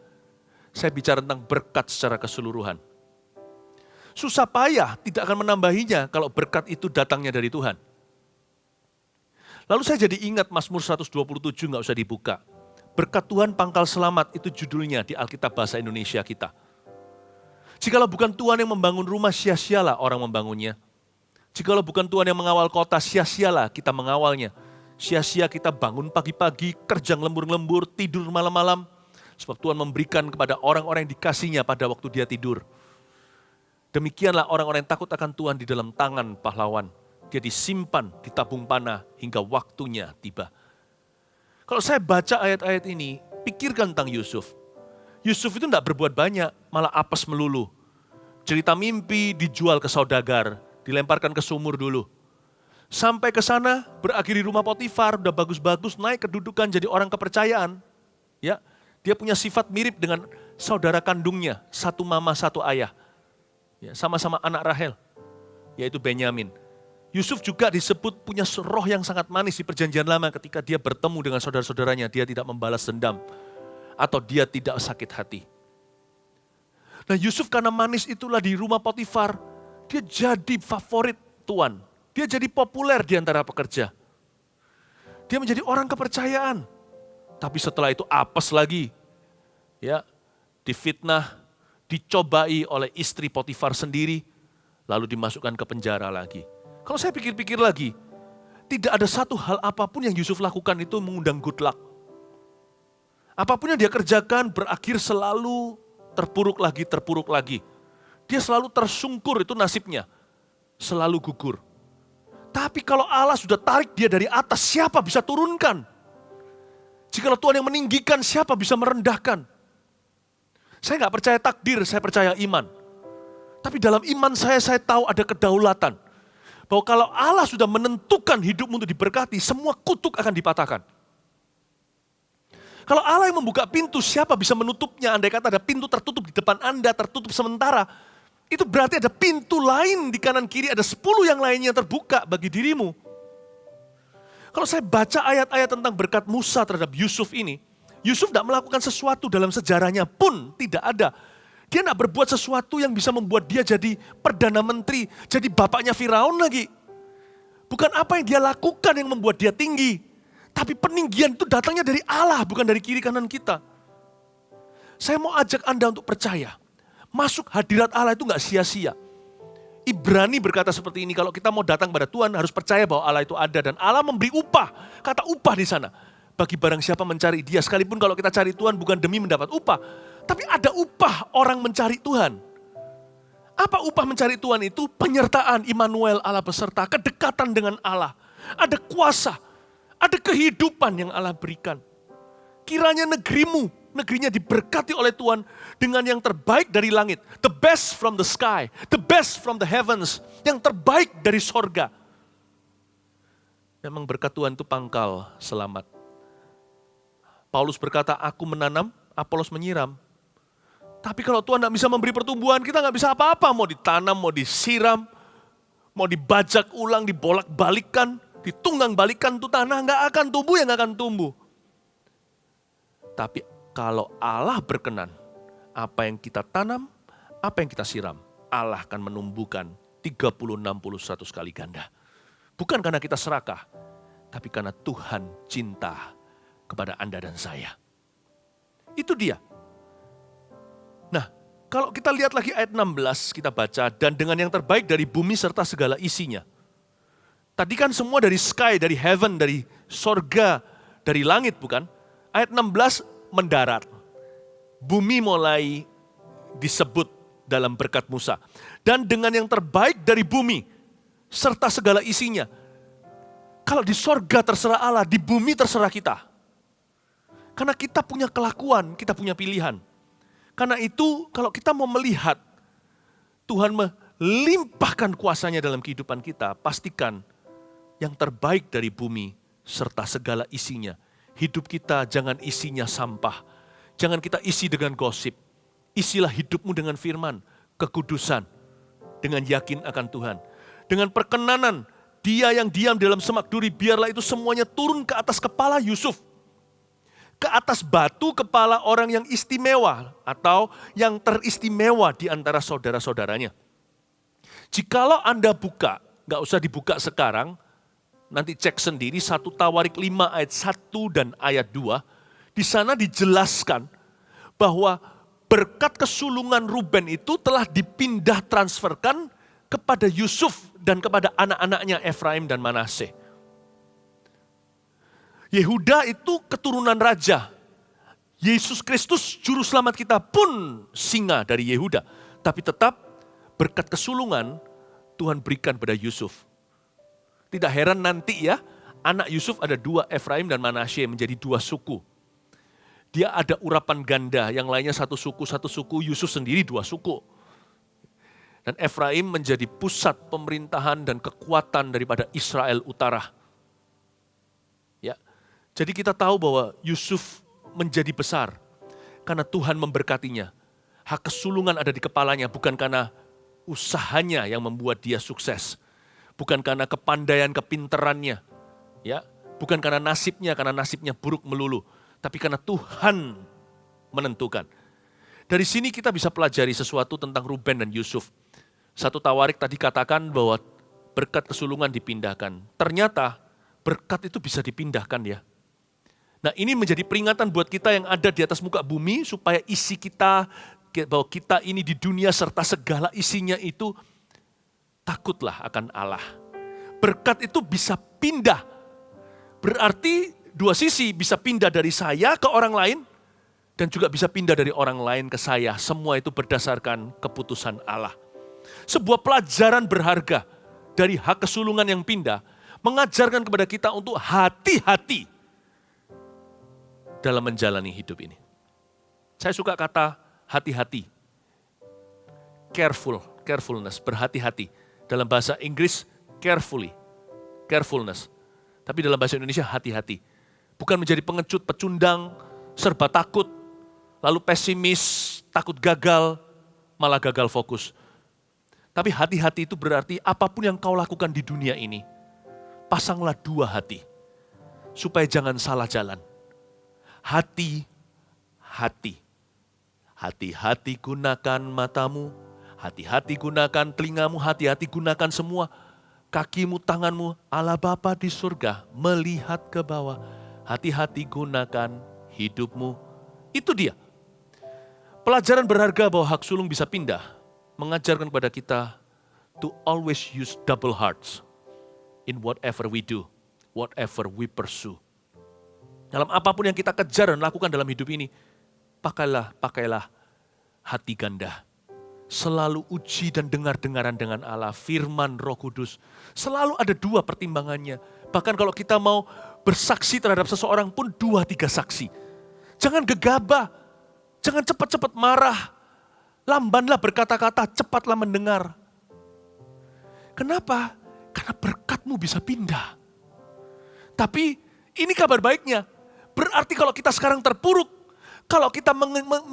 saya bicara tentang berkat secara keseluruhan. Susah payah tidak akan menambahinya kalau berkat itu datangnya dari Tuhan. Lalu saya jadi ingat Mazmur 127, nggak usah dibuka. Berkat Tuhan pangkal selamat, itu judulnya di Alkitab Bahasa Indonesia kita. Jikalau bukan Tuhan yang membangun rumah, sia-sialah orang membangunnya. Jikalau bukan Tuhan yang mengawal kota, sia-sialah kita mengawalnya. Sia-sia kita bangun pagi-pagi, kerja lembur-lembur, tidur malam-malam. Sebab Tuhan memberikan kepada orang-orang yang dikasihnya pada waktu dia tidur. Demikianlah orang-orang yang takut akan Tuhan di dalam tangan pahlawan. Dia disimpan di tabung panah hingga waktunya tiba. Kalau saya baca ayat-ayat ini, pikirkan tentang Yusuf. Yusuf itu tidak berbuat banyak, malah apes melulu. Cerita mimpi dijual ke saudagar, dilemparkan ke sumur dulu. Sampai ke sana, berakhir di rumah Potifar, udah bagus-bagus, naik kedudukan jadi orang kepercayaan. Ya, dia punya sifat mirip dengan saudara kandungnya, satu mama, satu ayah. Ya, sama-sama anak Rahel, yaitu Benyamin. Yusuf juga disebut punya roh yang sangat manis di perjanjian lama ketika dia bertemu dengan saudara-saudaranya, dia tidak membalas dendam. Atau dia tidak sakit hati. Nah Yusuf karena manis itulah di rumah Potifar, dia jadi favorit Tuan. Dia jadi populer di antara pekerja. Dia menjadi orang kepercayaan. Tapi setelah itu apes lagi. Ya, difitnah, dicobai oleh istri Potifar sendiri, lalu dimasukkan ke penjara lagi. Kalau saya pikir-pikir lagi, tidak ada satu hal apapun yang Yusuf lakukan itu mengundang good luck. Apapun yang dia kerjakan berakhir selalu terpuruk lagi. Dia selalu tersungkur, itu nasibnya. Selalu gugur. Tapi kalau Allah sudah tarik dia dari atas, siapa bisa turunkan? Jikalau Tuhan yang meninggikan, siapa bisa merendahkan? Saya nggak percaya takdir, saya percaya iman. Tapi dalam iman saya tahu ada kedaulatan. Bahwa kalau Allah sudah menentukan hidupmu untuk diberkati, semua kutuk akan dipatahkan. Kalau Allah yang membuka pintu, siapa bisa menutupnya? Andai kata ada pintu tertutup di depan Anda, tertutup sementara, itu berarti ada pintu lain di kanan kiri, ada 10 yang lainnya terbuka bagi dirimu. Kalau saya baca ayat-ayat tentang berkat Musa terhadap Yusuf ini, Yusuf tidak melakukan sesuatu dalam sejarahnya pun tidak ada. Dia tidak berbuat sesuatu yang bisa membuat dia jadi Perdana Menteri, jadi bapaknya Firaun lagi. Bukan apa yang dia lakukan yang membuat dia tinggi. Tapi peninggian itu datangnya dari Allah, bukan dari kiri kanan kita. Saya mau ajak Anda untuk percaya. Masuk hadirat Allah itu nggak sia-sia. Ibrani berkata seperti ini, kalau kita mau datang pada Tuhan harus percaya bahwa Allah itu ada. Dan Allah memberi upah, kata upah di sana. Bagi barang siapa mencari dia, sekalipun kalau kita cari Tuhan bukan demi mendapat upah. Tapi ada upah orang mencari Tuhan. Apa upah mencari Tuhan itu? Penyertaan Immanuel, Allah beserta, kedekatan dengan Allah. Ada kuasa, ada kehidupan yang Allah berikan. Kiranya negerinya diberkati oleh Tuhan dengan yang terbaik dari langit. The best from the sky, the best from the heavens. Yang terbaik dari sorga. Memang berkat Tuhan itu pangkal selamat. Paulus berkata, aku menanam, Apolos menyiram. Tapi kalau Tuhan tidak bisa memberi pertumbuhan, kita nggak bisa apa-apa. Mau ditanam, mau disiram, mau dibajak ulang, dibolak-balikan, ditunggang-balikan tuh tanah, nggak akan tumbuh yang nggak akan tumbuh. Tapi kalau Allah berkenan, apa yang kita tanam, apa yang kita siram, Allah akan menumbuhkan 30, 60, 100 kali ganda. Bukan karena kita serakah, tapi karena Tuhan cinta kepada Anda dan saya. Itu dia. Nah, kalau kita lihat lagi ayat 16, kita baca, dan dengan yang terbaik dari bumi serta segala isinya. Tadi kan semua dari sky, dari heaven, dari sorga, dari langit bukan? Ayat 16 mendarat. Bumi mulai disebut dalam berkat Musa. Dan dengan yang terbaik dari bumi, serta segala isinya. Kalau di sorga terserah Allah, di bumi terserah kita. Karena kita punya kelakuan, kita punya pilihan. Karena itu kalau kita mau melihat Tuhan melimpahkan kuasanya dalam kehidupan kita, pastikan yang terbaik dari bumi serta segala isinya. Hidup kita jangan isinya sampah. Jangan kita isi dengan gosip. Isilah hidupmu dengan firman, kekudusan, dengan yakin akan Tuhan. Dengan perkenanan, dia yang diam dalam semak duri, biarlah itu semuanya turun ke atas kepala Yusuf. Ke atas batu kepala orang yang istimewa atau yang teristimewa di antara saudara-saudaranya. Jikalau Anda buka, nggak usah dibuka sekarang, nanti cek sendiri 1 Tawarik 5 ayat 1 dan ayat 2, di sana dijelaskan bahwa berkat kesulungan Ruben itu telah dipindah transferkan kepada Yusuf dan kepada anak-anaknya Efraim dan Manasye. Yehuda itu keturunan raja. Yesus Kristus juru selamat kita pun singa dari Yehuda. Tapi tetap berkat kesulungan Tuhan berikan pada Yusuf. Tidak heran nanti ya, anak Yusuf ada 2, Efraim dan Manasye, menjadi 2 suku. Dia ada urapan ganda, yang lainnya satu suku, Yusuf sendiri 2 suku. Dan Efraim menjadi pusat pemerintahan dan kekuatan daripada Israel Utara. Ya, jadi kita tahu bahwa Yusuf menjadi besar karena Tuhan memberkatinya. Hak kesulungan ada di kepalanya, bukan karena usahanya yang membuat dia sukses. Bukan karena kepandaian, kepinterannya. Ya, bukan karena nasibnya buruk melulu. Tapi karena Tuhan menentukan. Dari sini kita bisa pelajari sesuatu tentang Ruben dan Yusuf. 1 Tawarik tadi katakan bahwa berkat kesulungan dipindahkan. Ternyata berkat itu bisa dipindahkan ya. Nah ini menjadi peringatan buat kita yang ada di atas muka bumi supaya isi kita, bahwa kita ini di dunia serta segala isinya itu takutlah akan Allah. Berkat itu bisa pindah. Berarti 2 sisi, bisa pindah dari saya ke orang lain dan juga bisa pindah dari orang lain ke saya. Semua itu berdasarkan keputusan Allah. Sebuah pelajaran berharga dari hak kesulungan yang pindah mengajarkan kepada kita untuk hati-hati dalam menjalani hidup ini. Saya suka kata hati-hati. Carefulness, berhati-hati. Dalam bahasa Inggris, carefulness. Tapi dalam bahasa Indonesia, hati-hati. Bukan menjadi pengecut, pecundang, serba takut, lalu pesimis, takut gagal, malah gagal fokus. Tapi hati-hati itu berarti apapun yang kau lakukan di dunia ini, pasanglah 2 hati, supaya jangan salah jalan. Hati-hati. Hati-hati gunakan matamu, hati-hati gunakan telingamu, hati-hati gunakan semua. Kakimu, tanganmu, Allah Bapa di surga melihat ke bawah. Hati-hati gunakan hidupmu. Itu dia. Pelajaran berharga bahwa hak sulung bisa pindah. Mengajarkan kepada kita to always use double hearts in whatever we do, whatever we pursue. Dalam apapun yang kita kejar dan lakukan dalam hidup ini, pakailah hati ganda. Selalu uji dan dengar-dengaran dengan Allah, firman Roh Kudus. Selalu ada 2 pertimbangannya. Bahkan kalau kita mau bersaksi terhadap seseorang pun 2-3 saksi. Jangan gegabah, jangan cepat-cepat marah. Lambanlah berkata-kata, cepatlah mendengar. Kenapa? Karena berkatmu bisa pindah. Tapi ini kabar baiknya. Berarti kalau kita sekarang terpuruk, kalau kita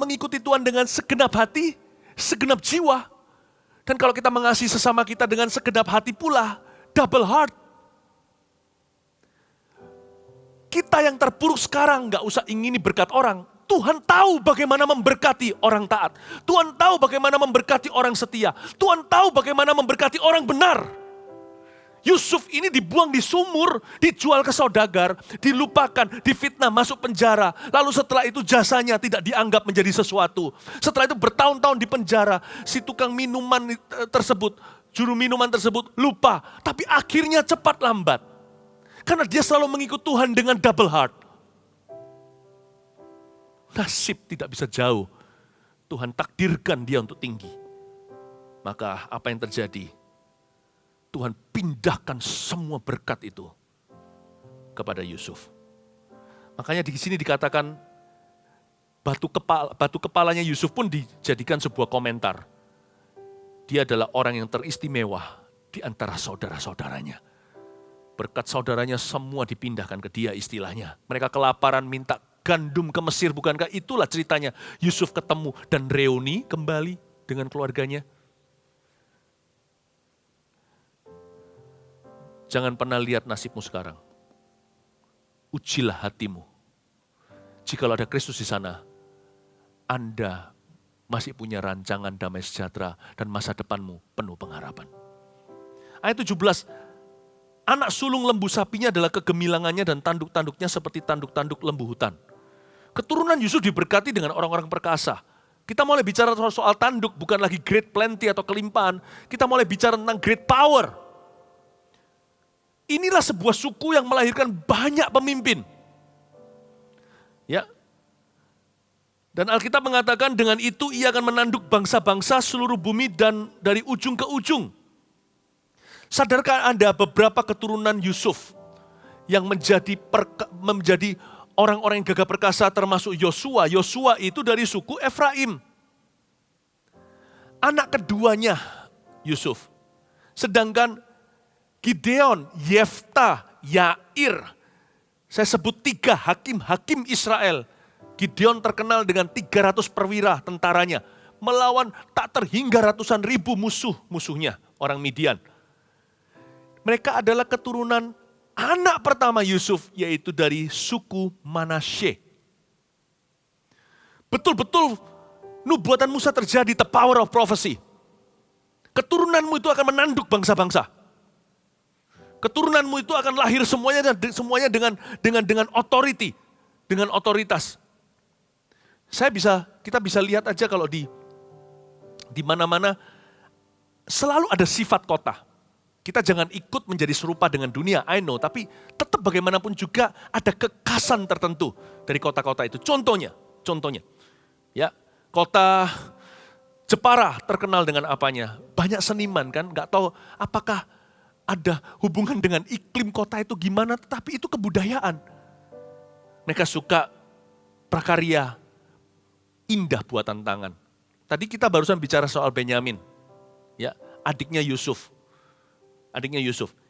mengikuti Tuhan dengan segenap hati, segenap jiwa. Dan kalau kita mengasihi sesama kita dengan segenap hati pula, double heart. Kita yang terpuruk sekarang gak usah ingini berkat orang. Tuhan tahu bagaimana memberkati orang taat. Tuhan tahu bagaimana memberkati orang setia. Tuhan tahu bagaimana memberkati orang benar. Yusuf ini dibuang di sumur, dijual ke saudagar, dilupakan, difitnah, masuk penjara. Lalu setelah itu jasanya tidak dianggap menjadi sesuatu. Setelah itu bertahun-tahun di penjara, si tukang minuman tersebut, juru minuman tersebut lupa. Tapi akhirnya cepat lambat. Karena dia selalu mengikut Tuhan dengan double heart. Nasib tidak bisa jauh. Tuhan takdirkan dia untuk tinggi. Maka apa yang terjadi? Tuhan pindahkan semua berkat itu kepada Yusuf. Makanya di sini dikatakan batu kepalanya Yusuf pun dijadikan sebuah komentar. Dia adalah orang yang teristimewa di antara saudara-saudaranya. Berkat saudaranya semua dipindahkan ke dia istilahnya. Mereka kelaparan minta gandum ke Mesir, bukankah itulah ceritanya Yusuf ketemu dan reuni kembali dengan keluarganya. Jangan pernah lihat nasibmu sekarang. Ujilah hatimu. Jikalau ada Kristus di sana, Anda masih punya rancangan damai sejahtera dan masa depanmu penuh pengharapan. Ayat 17, anak sulung lembu sapinya adalah kegemilangannya dan tanduk-tanduknya seperti tanduk-tanduk lembu hutan. Keturunan Yusuf diberkati dengan orang-orang perkasa. Kita mulai bicara soal tanduk, bukan lagi great plenty atau kelimpahan. Kita mulai bicara tentang great power. Inilah sebuah suku yang melahirkan banyak pemimpin. Ya. Dan Alkitab mengatakan dengan itu ia akan menanduk bangsa-bangsa seluruh bumi dan dari ujung ke ujung. Sadarkah Anda beberapa keturunan Yusuf yang menjadi orang-orang yang gagah perkasa termasuk Yosua. Yosua itu dari suku Efraim. Anak keduanya Yusuf. Sedangkan Gideon, Yefta, Yair. Saya sebut 3 hakim-hakim Israel. Gideon terkenal dengan 300 perwira tentaranya. Melawan tak terhingga ratusan ribu musuhnya, orang Midian. Mereka adalah keturunan anak pertama Yusuf, yaitu dari suku Manasye. Betul-betul nubuatan Musa terjadi, the power of prophecy. Keturunanmu itu akan menanduk bangsa-bangsa. Keturunanmu itu akan lahir semuanya dengan authority, dengan otoritas. Kita bisa lihat aja kalau di mana-mana selalu ada sifat kota. Kita jangan ikut menjadi serupa dengan dunia, I know, tapi tetap bagaimanapun juga ada kekhasan tertentu dari kota-kota itu. Contohnya, ya, kota Jepara terkenal dengan apanya? Banyak seniman kan, nggak tahu apakah ada hubungan dengan iklim kota itu gimana, tetapi itu kebudayaan. Mereka suka prakarya, indah buatan tangan. Tadi kita barusan bicara soal Benyamin, ya, adiknya Yusuf.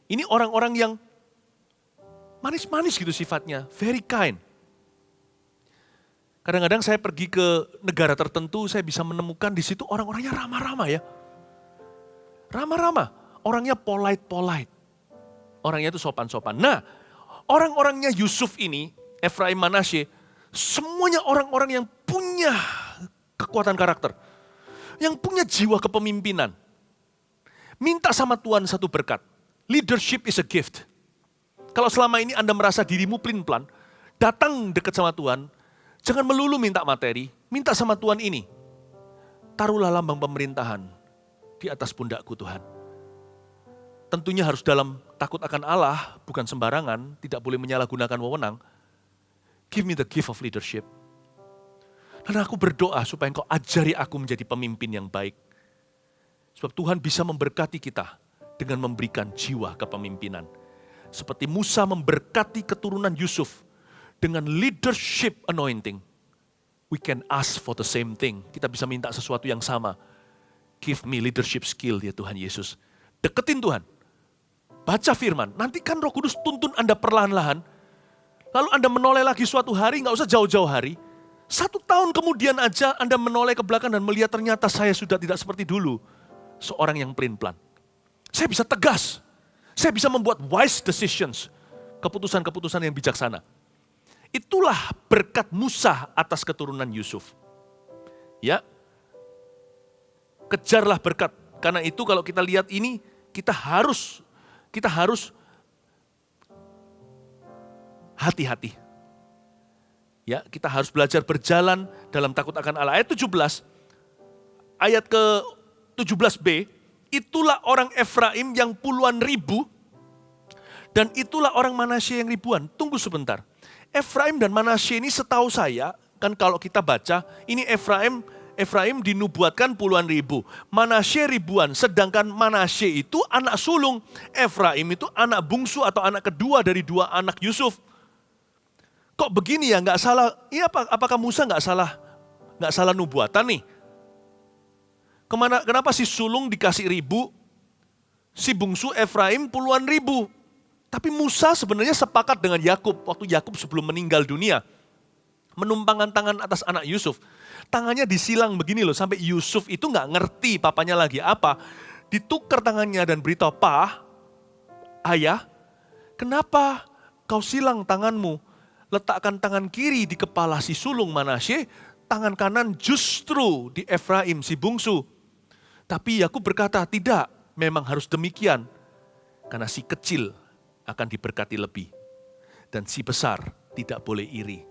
Ini orang-orang yang manis-manis gitu sifatnya, very kind. Kadang-kadang saya pergi ke negara tertentu, saya bisa menemukan di situ orang-orangnya ramah-ramah ya. Ramah-ramah, orangnya polite. Orangnya itu sopan-sopan. Nah, orang-orangnya Yusuf ini, Efraim, Manasye, semuanya orang-orang yang punya kekuatan karakter. Yang punya jiwa kepemimpinan. Minta sama Tuhan satu berkat. Leadership is a gift. Kalau selama ini Anda merasa dirimu pelin-pelan, datang dekat sama Tuhan, jangan melulu minta materi, minta sama Tuhan ini. Taruhlah lambang pemerintahan di atas pundakku Tuhan. Tentunya harus dalam takut akan Allah, bukan sembarangan, tidak boleh menyalahgunakan wewenang. Give me the gift of leadership. Dan aku berdoa supaya Engkau ajari aku menjadi pemimpin yang baik. Sebab Tuhan bisa memberkati kita dengan memberikan jiwa kepemimpinan. Seperti Musa memberkati keturunan Yusuf dengan leadership anointing. We can ask for the same thing. Kita bisa minta sesuatu yang sama. Give me leadership skill ya Tuhan Yesus. Deketin Tuhan. Baca firman. Nanti kan Roh Kudus tuntun Anda perlahan-lahan. Lalu Anda menoleh lagi suatu hari, nggak usah jauh-jauh hari. 1 tahun kemudian aja Anda menoleh ke belakang dan melihat ternyata saya sudah tidak seperti dulu. Seorang yang pelin-pelan. Saya bisa tegas. Saya bisa membuat wise decisions. Keputusan-keputusan yang bijaksana. Itulah berkat Musa atas keturunan Yusuf. Ya. Kejarlah berkat. Karena itu kalau kita lihat ini, kita harus hati-hati. Ya, kita harus belajar berjalan dalam takut akan Allah. Ayat 17, ayat ke-17b, itulah orang Efraim yang puluhan ribu, dan itulah orang Manasye yang ribuan. Tunggu sebentar. Efraim dan Manasye ini setahu saya, kan kalau kita baca, ini Efraim dinubuatkan puluhan ribu, Manasye ribuan, sedangkan Manasye itu anak sulung, Efraim itu anak bungsu atau anak kedua dari 2 anak Yusuf. Kok begini ya, nggak salah? Ini apakah Musa nggak salah nubuatan nih? Kenapa si sulung dikasih 1000, si bungsu Efraim puluhan ribu? Tapi Musa sebenarnya sepakat dengan Yakub waktu Yakub sebelum meninggal dunia, menumpangkan tangan atas anak Yusuf. Tangannya disilang begini loh, sampai Yusuf itu nggak ngerti papanya lagi apa. Ditukar tangannya dan beritahu, "Pa, ayah, kenapa kau silang tanganmu? Letakkan tangan kiri di kepala si sulung Manasye, tangan kanan justru di Efraim si bungsu." Tapi Yakub berkata, "Tidak, memang harus demikian. Karena si kecil akan diberkati lebih. Dan si besar tidak boleh iri.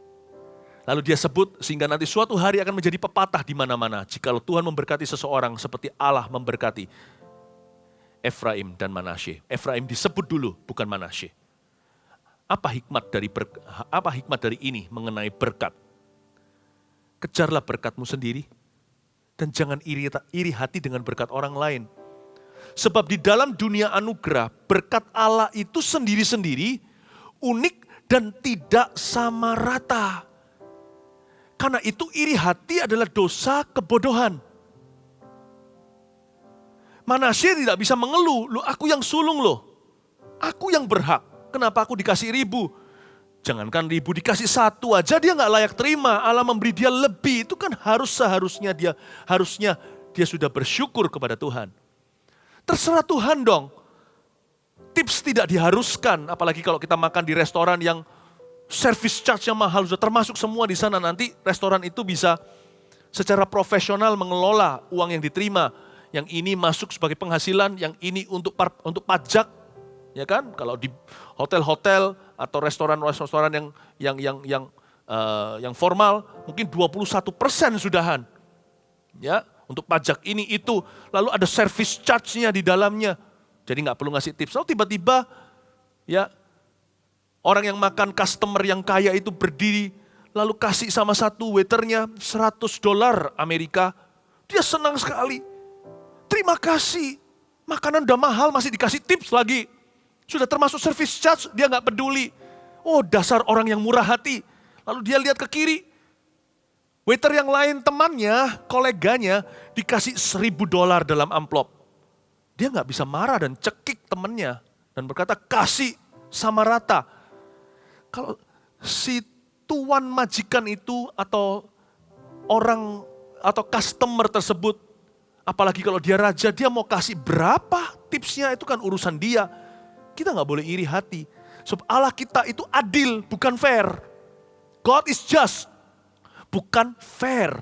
Lalu dia sebut sehingga nanti suatu hari akan menjadi pepatah di mana-mana. Jikalau Tuhan memberkati seseorang seperti Allah memberkati Efraim dan Manasye. Efraim disebut dulu, bukan Manasye. Apa hikmat dari ini mengenai berkat? Kejarlah berkatmu sendiri dan jangan iri hati dengan berkat orang lain. Sebab di dalam dunia anugerah, berkat Allah itu sendiri-sendiri unik dan tidak sama rata. Karena itu iri hati adalah dosa kebodohan. Manasye tidak bisa mengeluh, loh aku yang sulung loh. Aku yang berhak, kenapa aku dikasih 1.000? Jangankan 1.000, dikasih 1 aja dia gak layak terima. Allah memberi dia lebih, itu kan seharusnya dia sudah bersyukur kepada Tuhan. Terserah Tuhan dong. Tips tidak diharuskan, apalagi kalau kita makan di restoran yang service charge yang mahal, sudah termasuk semua di sana. Nanti restoran itu bisa secara profesional mengelola uang yang diterima. Yang ini masuk sebagai penghasilan, yang ini untuk pajak, ya kan? Kalau di hotel-hotel atau restoran-restoran yang formal, mungkin 21% sudahan, ya, untuk pajak ini itu. Lalu ada service charge-nya di dalamnya, jadi nggak perlu ngasih tips. Lalu tiba-tiba, ya, orang yang makan customer yang kaya itu berdiri, lalu kasih sama satu waiternya $100 Amerika, dia senang sekali. Terima kasih, makanan udah mahal masih dikasih tips lagi. Sudah termasuk service charge, dia gak peduli. Oh dasar orang yang murah hati. Lalu dia lihat ke kiri. Waiter yang lain temannya, koleganya dikasih $1.000 dalam amplop. Dia gak bisa marah dan cekik temannya. Dan berkata kasih sama rata. Kalau si tuan majikan itu atau orang atau customer tersebut, apalagi kalau dia raja, dia mau kasih berapa tipsnya itu kan urusan dia. Kita gak boleh iri hati. Sebab Allah kita itu adil, bukan fair. God is just, bukan fair.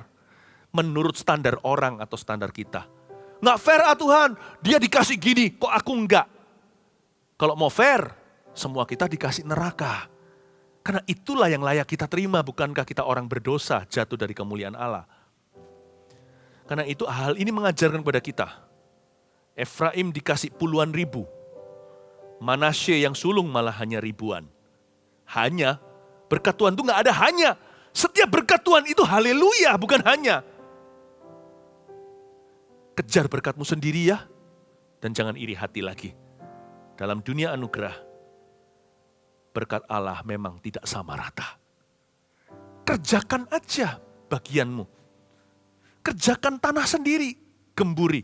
Menurut standar orang atau standar kita. Gak fair Tuhan, dia dikasih gini, kok aku enggak. Kalau mau fair, semua kita dikasih neraka. Karena itulah yang layak kita terima, bukankah kita orang berdosa jatuh dari kemuliaan Allah. Karena itu hal ini mengajarkan kepada kita. Efraim dikasih puluhan ribu. Manasye yang sulung malah hanya ribuan. Hanya, berkat Tuhan itu gak ada hanya. Setiap berkat Tuhan itu haleluya, bukan hanya. Kejar berkatmu sendiri ya. Dan jangan iri hati lagi. Dalam dunia anugerah, berkat Allah memang tidak sama rata. Kerjakan aja bagianmu. Kerjakan tanah sendiri, gemburi.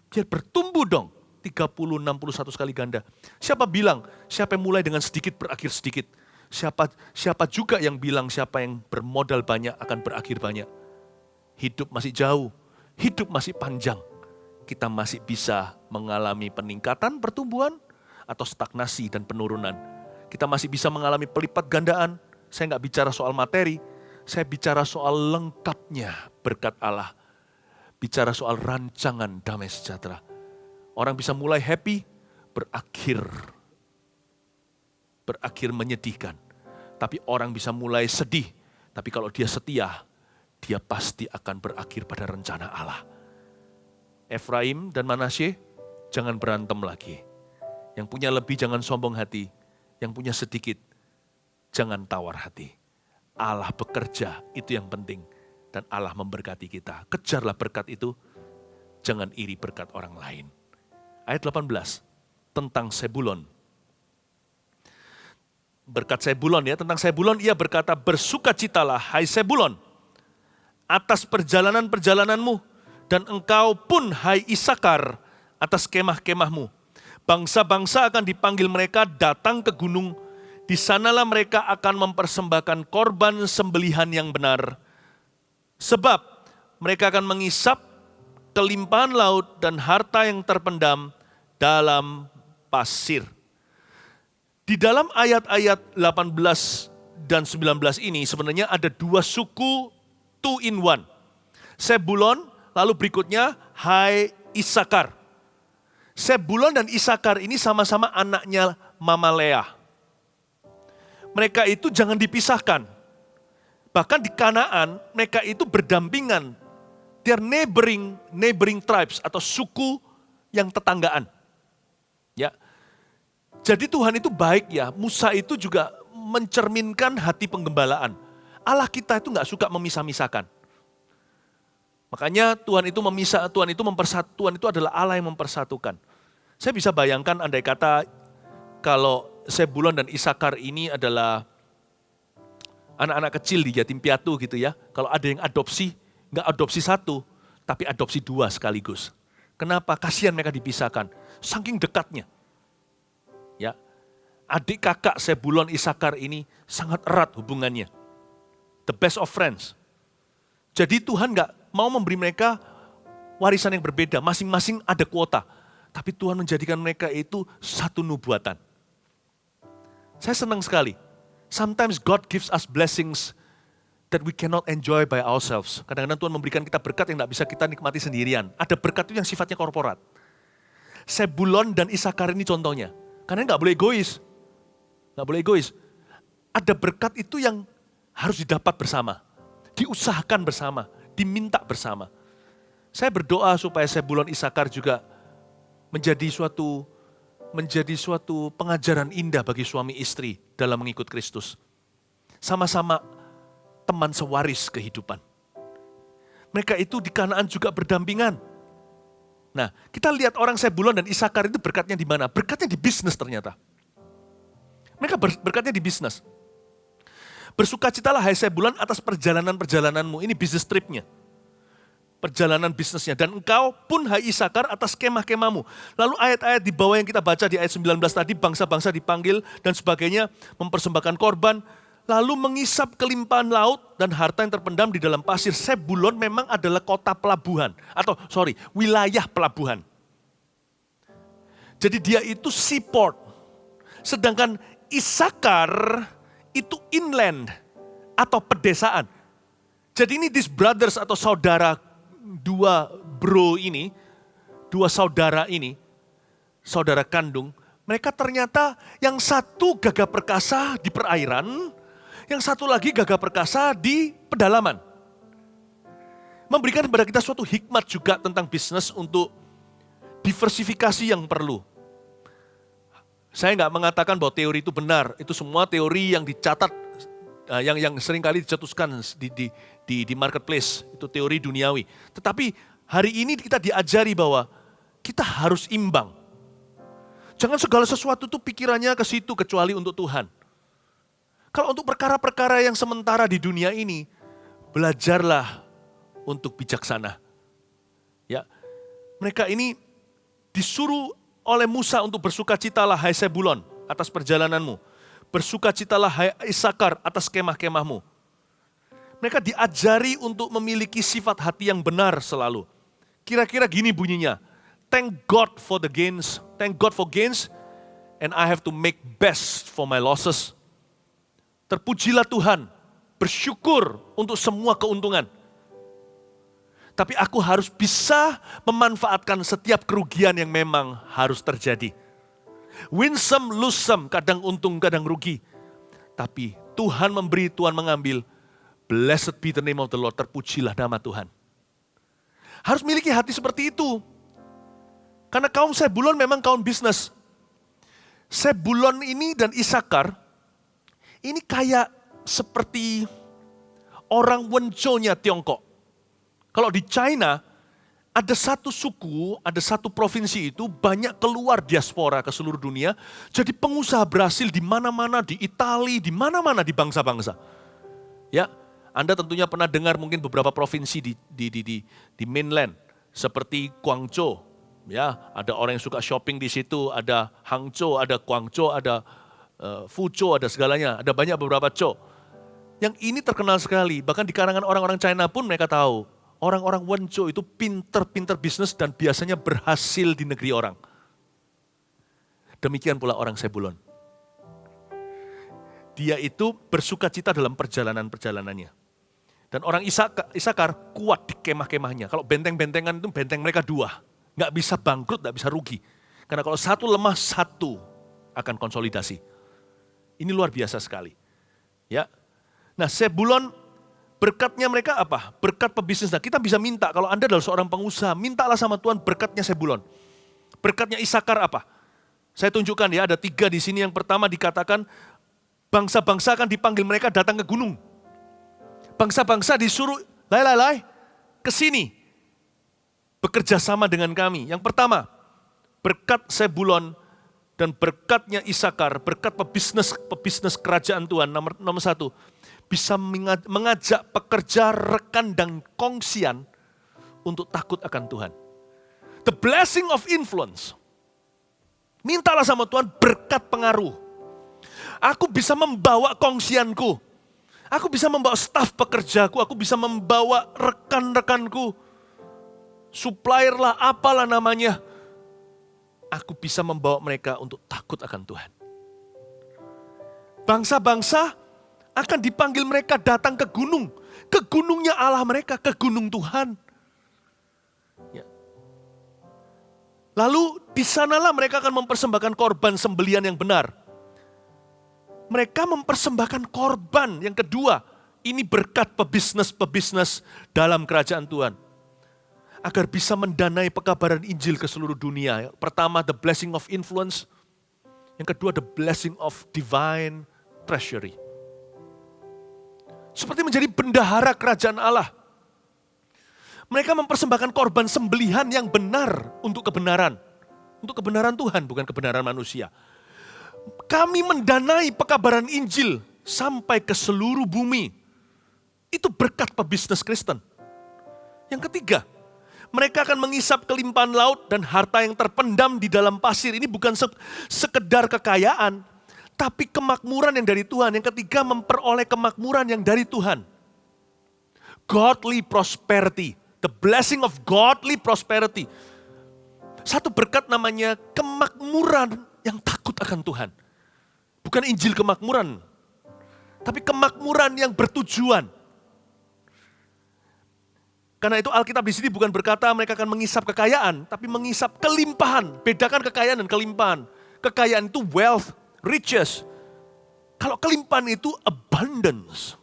Biar bertumbuh dong, 30, 61 kali ganda. Siapa bilang, siapa yang mulai dengan sedikit berakhir sedikit. Siapa juga yang bilang siapa yang bermodal banyak akan berakhir banyak. Hidup masih jauh, hidup masih panjang. Kita masih bisa mengalami peningkatan pertumbuhan atau stagnasi dan penurunan. Kita masih bisa mengalami pelipat gandaan. Saya nggak bicara soal materi, saya bicara soal lengkapnya berkat Allah. Bicara soal rancangan damai sejahtera. Orang bisa mulai happy, berakhir menyedihkan. Tapi orang bisa mulai sedih, tapi kalau dia setia, dia pasti akan berakhir pada rencana Allah. Efraim dan Manasye, jangan berantem lagi. Yang punya lebih jangan sombong hati. Yang punya sedikit, jangan tawar hati. Allah bekerja, itu yang penting. Dan Allah memberkati kita. Kejarlah berkat itu, jangan iri berkat orang lain. Ayat 18, tentang Sebulon. Berkat Sebulon ya, tentang Sebulon ia berkata, bersukacitalah hai Sebulon, atas perjalanan-perjalananmu, dan engkau pun hai Isakar, atas kemah-kemahmu. Bangsa-bangsa akan dipanggil mereka datang ke gunung, di sanalah mereka akan mempersembahkan korban sembelihan yang benar. Sebab mereka akan mengisap kelimpahan laut dan harta yang terpendam dalam pasir. Di dalam ayat-ayat 18 dan 19 ini sebenarnya ada dua suku 2 in 1. Sebulon, lalu berikutnya hai Isakar. Sebulon dan Isakar ini sama-sama anaknya Mama Leah. Mereka itu jangan dipisahkan. Bahkan di Kanaan, mereka itu berdampingan. They are neighboring tribes atau suku yang tetanggaan. Ya. Jadi Tuhan itu baik ya. Musa itu juga mencerminkan hati penggembalaan. Allah kita itu nggak suka memisah-misahkan. Makanya Tuhan itu Tuhan itu adalah Allah yang mempersatukan. Saya bisa bayangkan andai kata kalau Sebulon dan Isakar ini adalah anak-anak kecil di yatim piatu gitu ya. Kalau ada yang adopsi, nggak adopsi satu, tapi adopsi dua sekaligus. Kenapa? Kasihan mereka dipisahkan. Saking dekatnya. Ya, adik kakak Sebulon Isakar ini sangat erat hubungannya. The best of friends. Jadi Tuhan nggak mau memberi mereka warisan yang berbeda. Masing-masing ada kuota. Tapi Tuhan menjadikan mereka itu satu nubuatan. Saya senang sekali. Sometimes God gives us blessings that we cannot enjoy by ourselves. Kadang-kadang Tuhan memberikan kita berkat yang tidak bisa kita nikmati sendirian. Ada berkat itu yang sifatnya korporat. Sebulon dan Isakar ini contohnya. Karena nggak boleh egois. Nggak boleh egois. Ada berkat itu yang harus didapat bersama. Diusahakan bersama. Diminta bersama. Saya berdoa supaya Sebulon Isakar juga menjadi suatu pengajaran indah bagi suami istri dalam mengikut Kristus. Sama-sama teman sewaris kehidupan. Mereka itu di Kanaan juga berdampingan. Nah, kita lihat orang Sebulon dan Isakar itu berkatnya di mana? Berkatnya di bisnis ternyata. Mereka berkatnya di bisnis. Bersukacitalah hai Sebulon atas perjalanan-perjalananmu. Ini bisnis tripnya. Perjalanan bisnisnya. Dan engkau pun hai Isakar atas kemah-kemahmu. Lalu ayat-ayat di bawah yang kita baca di ayat 19 tadi, bangsa-bangsa dipanggil dan sebagainya, mempersembahkan korban, lalu mengisap kelimpahan laut dan harta yang terpendam di dalam pasir. Sebulon memang adalah kota pelabuhan, wilayah pelabuhan. Jadi dia itu seaport. Sedangkan Isakar itu inland atau pedesaan. Jadi ini these brothers atau saudara, dua saudara ini, saudara kandung, mereka ternyata yang satu gagah perkasa di perairan, yang satu lagi gagah perkasa di pedalaman. Memberikan kepada kita suatu hikmat juga tentang bisnis untuk diversifikasi yang perlu. Saya nggak mengatakan bahwa teori itu benar, itu semua teori yang dicatat, yang sering kali dicetuskan di marketplace, itu teori duniawi. Tetapi hari ini kita diajari bahwa kita harus imbang. Jangan segala sesuatu itu pikirannya ke situ kecuali untuk Tuhan. Kalau untuk perkara-perkara yang sementara di dunia ini, belajarlah untuk bijaksana. Ya, mereka ini disuruh oleh Musa untuk bersukacitalah hai Sebulon atas perjalananmu. Bersukacitalah hai Isakar atas kemah-kemahmu. Mereka diajari untuk memiliki sifat hati yang benar selalu. Kira-kira gini bunyinya. Thank God for the gains. Thank God for gains. And I have to make best for my losses. Terpujilah Tuhan. Bersyukur untuk semua keuntungan. Tapi aku harus bisa memanfaatkan setiap kerugian yang memang harus terjadi. Win some, lose some, kadang untung, kadang rugi. Tapi Tuhan memberi, Tuhan mengambil. Blessed be the name of the Lord, terpujilah nama Tuhan. Harus miliki hati seperti itu. Karena kaum Sebulon memang kaum bisnis. Sebulon ini dan Isakar, ini kayak seperti orang Wenconya Tiongkok. Kalau di China, ada satu suku, ada satu provinsi itu banyak keluar diaspora ke seluruh dunia. Jadi pengusaha berhasil di mana-mana, di Italia, di mana-mana di bangsa-bangsa. Ya, Anda tentunya pernah dengar mungkin beberapa provinsi di mainland seperti Guangzhou. Ya, ada orang yang suka shopping di situ, ada Hangzhou, ada Guangzhou, ada Fuzhou, ada segalanya. Ada banyak beberapa zhou. Yang ini terkenal sekali, bahkan di kalangan orang-orang China pun mereka tahu. Orang-orang Wenzhou itu pinter-pinter bisnis dan biasanya berhasil di negeri orang. Demikian pula orang Sebulon. Dia itu bersukacita dalam perjalanan-perjalanannya. Dan orang Isakar kuat di kemah-kemahnya. Kalau benteng-bentengan itu benteng mereka dua. Nggak bisa bangkrut, nggak bisa rugi. Karena kalau satu lemah, satu akan konsolidasi. Ini luar biasa sekali. Ya. Nah, Zebulon berkatnya mereka apa? Berkat pebisnis. Nah, kita bisa minta kalau Anda adalah seorang pengusaha, mintalah sama Tuhan berkatnya Zebulon. Berkatnya Isakar apa? Saya tunjukkan ya, ada 3 di sini. Yang pertama dikatakan bangsa-bangsa akan dipanggil mereka datang ke gunung. Bangsa-bangsa disuruh, lai, ke sini. Bekerja sama dengan kami. Yang pertama, berkat Zebulon dan berkatnya Isakar, berkat pebisnis kerajaan Tuhan, nomor 1, bisa mengajak pekerja, rekan, dan kongsian untuk takut akan Tuhan. The blessing of influence. Mintalah sama Tuhan berkat pengaruh. Aku bisa membawa kongsianku. Aku bisa membawa staf pekerjaku. Aku bisa membawa rekan-rekanku. Supplier lah, apalah namanya. Aku bisa membawa mereka untuk takut akan Tuhan. Bangsa-bangsa akan dipanggil mereka datang ke gunung. Ke gunungnya Allah mereka, ke gunung Tuhan. Ya. Lalu di sanalah mereka akan mempersembahkan korban sembelian yang benar. Mereka mempersembahkan korban yang kedua. Ini berkat pebisnis dalam kerajaan Tuhan. Agar bisa mendanai pekabaran Injil ke seluruh dunia. Pertama, the blessing of influence. Yang kedua, the blessing of divine treasury. Seperti menjadi bendahara kerajaan Allah. Mereka mempersembahkan korban sembelihan yang benar untuk kebenaran. Untuk kebenaran Tuhan, bukan kebenaran manusia. Kami mendanai pekabaran Injil sampai ke seluruh bumi. Itu berkat pebisnis Kristen. Yang ketiga, mereka akan mengisap kelimpahan laut dan harta yang terpendam di dalam pasir. Ini bukan sekedar kekayaan, tapi kemakmuran yang dari Tuhan. Yang ketiga, memperoleh kemakmuran yang dari Tuhan. Godly prosperity. The blessing of godly prosperity. Satu berkat namanya kemakmuran yang takut akan Tuhan. Bukan Injil kemakmuran, tapi kemakmuran yang bertujuan. Karena itu Alkitab di sini bukan berkata mereka akan mengisap kekayaan, tapi mengisap kelimpahan. Bedakan kekayaan dan kelimpahan. Kekayaan itu wealth, riches. Kalau kelimpahan itu abundance.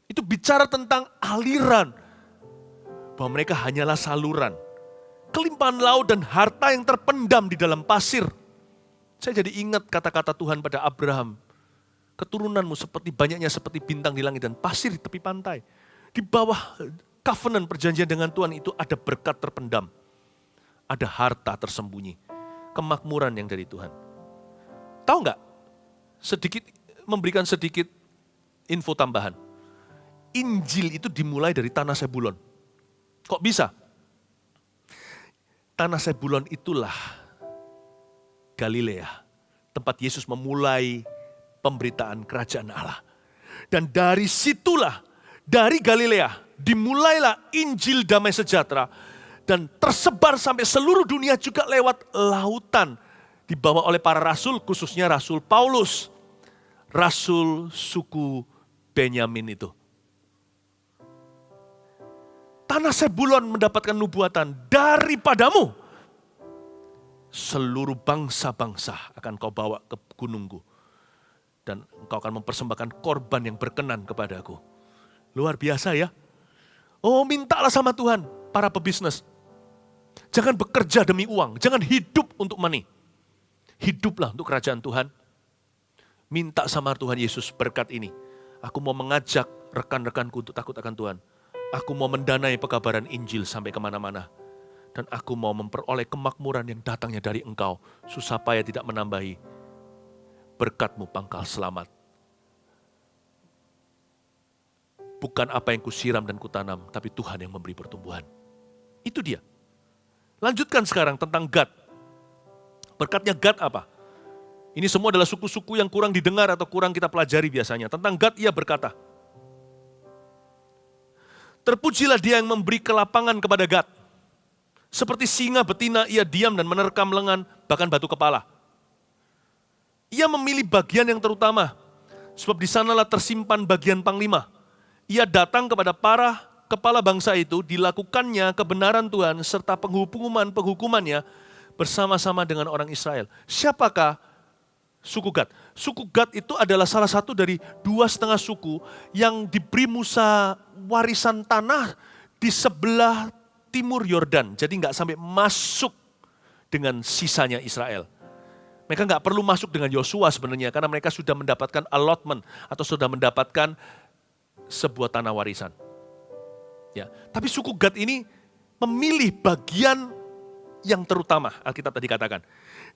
Itu bicara tentang aliran. Bahwa mereka hanyalah saluran. Kelimpahan laut dan harta yang terpendam di dalam pasir. Saya jadi ingat kata-kata Tuhan pada Abraham. Keturunanmu banyaknya seperti bintang di langit dan pasir di tepi pantai. Di bawah covenant perjanjian dengan Tuhan itu ada berkat terpendam. Ada harta tersembunyi. Kemakmuran yang dari Tuhan. Tahu nggak? Memberikan sedikit info tambahan. Injil itu dimulai dari tanah Zebulon. Kok bisa? Tanah Zebulon itulah Galilea. Tempat Yesus memulai pemberitaan kerajaan Allah. Dan dari situlah, dari Galilea, dimulailah Injil damai sejahtera dan tersebar sampai seluruh dunia juga lewat lautan. Dibawa oleh para rasul, khususnya Rasul Paulus. Rasul suku Benyamin itu. Tanah Zebulon mendapatkan nubuatan daripadamu. Seluruh bangsa-bangsa akan kau bawa ke gunungku. Dan engkau akan mempersembahkan korban yang berkenan kepadaku. Luar biasa ya. Oh, mintalah sama Tuhan, para pebisnis. Jangan bekerja demi uang, jangan hidup untuk money. Hiduplah untuk kerajaan Tuhan. Minta sama Tuhan Yesus berkat ini. Aku mau mengajak rekan-rekanku untuk takut akan Tuhan. Aku mau mendanai pekabaran Injil sampai kemana-mana. Dan aku mau memperoleh kemakmuran yang datangnya dari Engkau. Supaya tidak menambahi berkat-Mu pangkal selamat. Bukan apa yang kusiram dan kutanam, tapi Tuhan yang memberi pertumbuhan. Itu dia. Lanjutkan sekarang tentang Gad. Berkatnya Gad apa? Ini semua adalah suku-suku yang kurang didengar atau kurang kita pelajari biasanya. Tentang Gad ia berkata, terpujilah dia yang memberi kelapangan kepada Gad. Seperti singa betina ia diam dan menerkam lengan, bahkan batu kepala. Ia memilih bagian yang terutama, sebab di sanalah tersimpan bagian panglima. Ia datang kepada para kepala bangsa itu, dilakukannya kebenaran Tuhan serta penghukumannya bersama-sama dengan orang Israel. Siapakah suku Gad? Suku Gad itu adalah salah satu dari 2,5 suku yang diberi Musa warisan tanah di sebelah timur Yordan. Jadi nggak sampai masuk dengan sisanya Israel. Mereka nggak perlu masuk dengan Yosua sebenarnya, karena mereka sudah mendapatkan allotment atau sudah mendapatkan sebuah tanah warisan. Ya, tapi suku Gad ini memilih bagian yang terutama, Alkitab tadi katakan.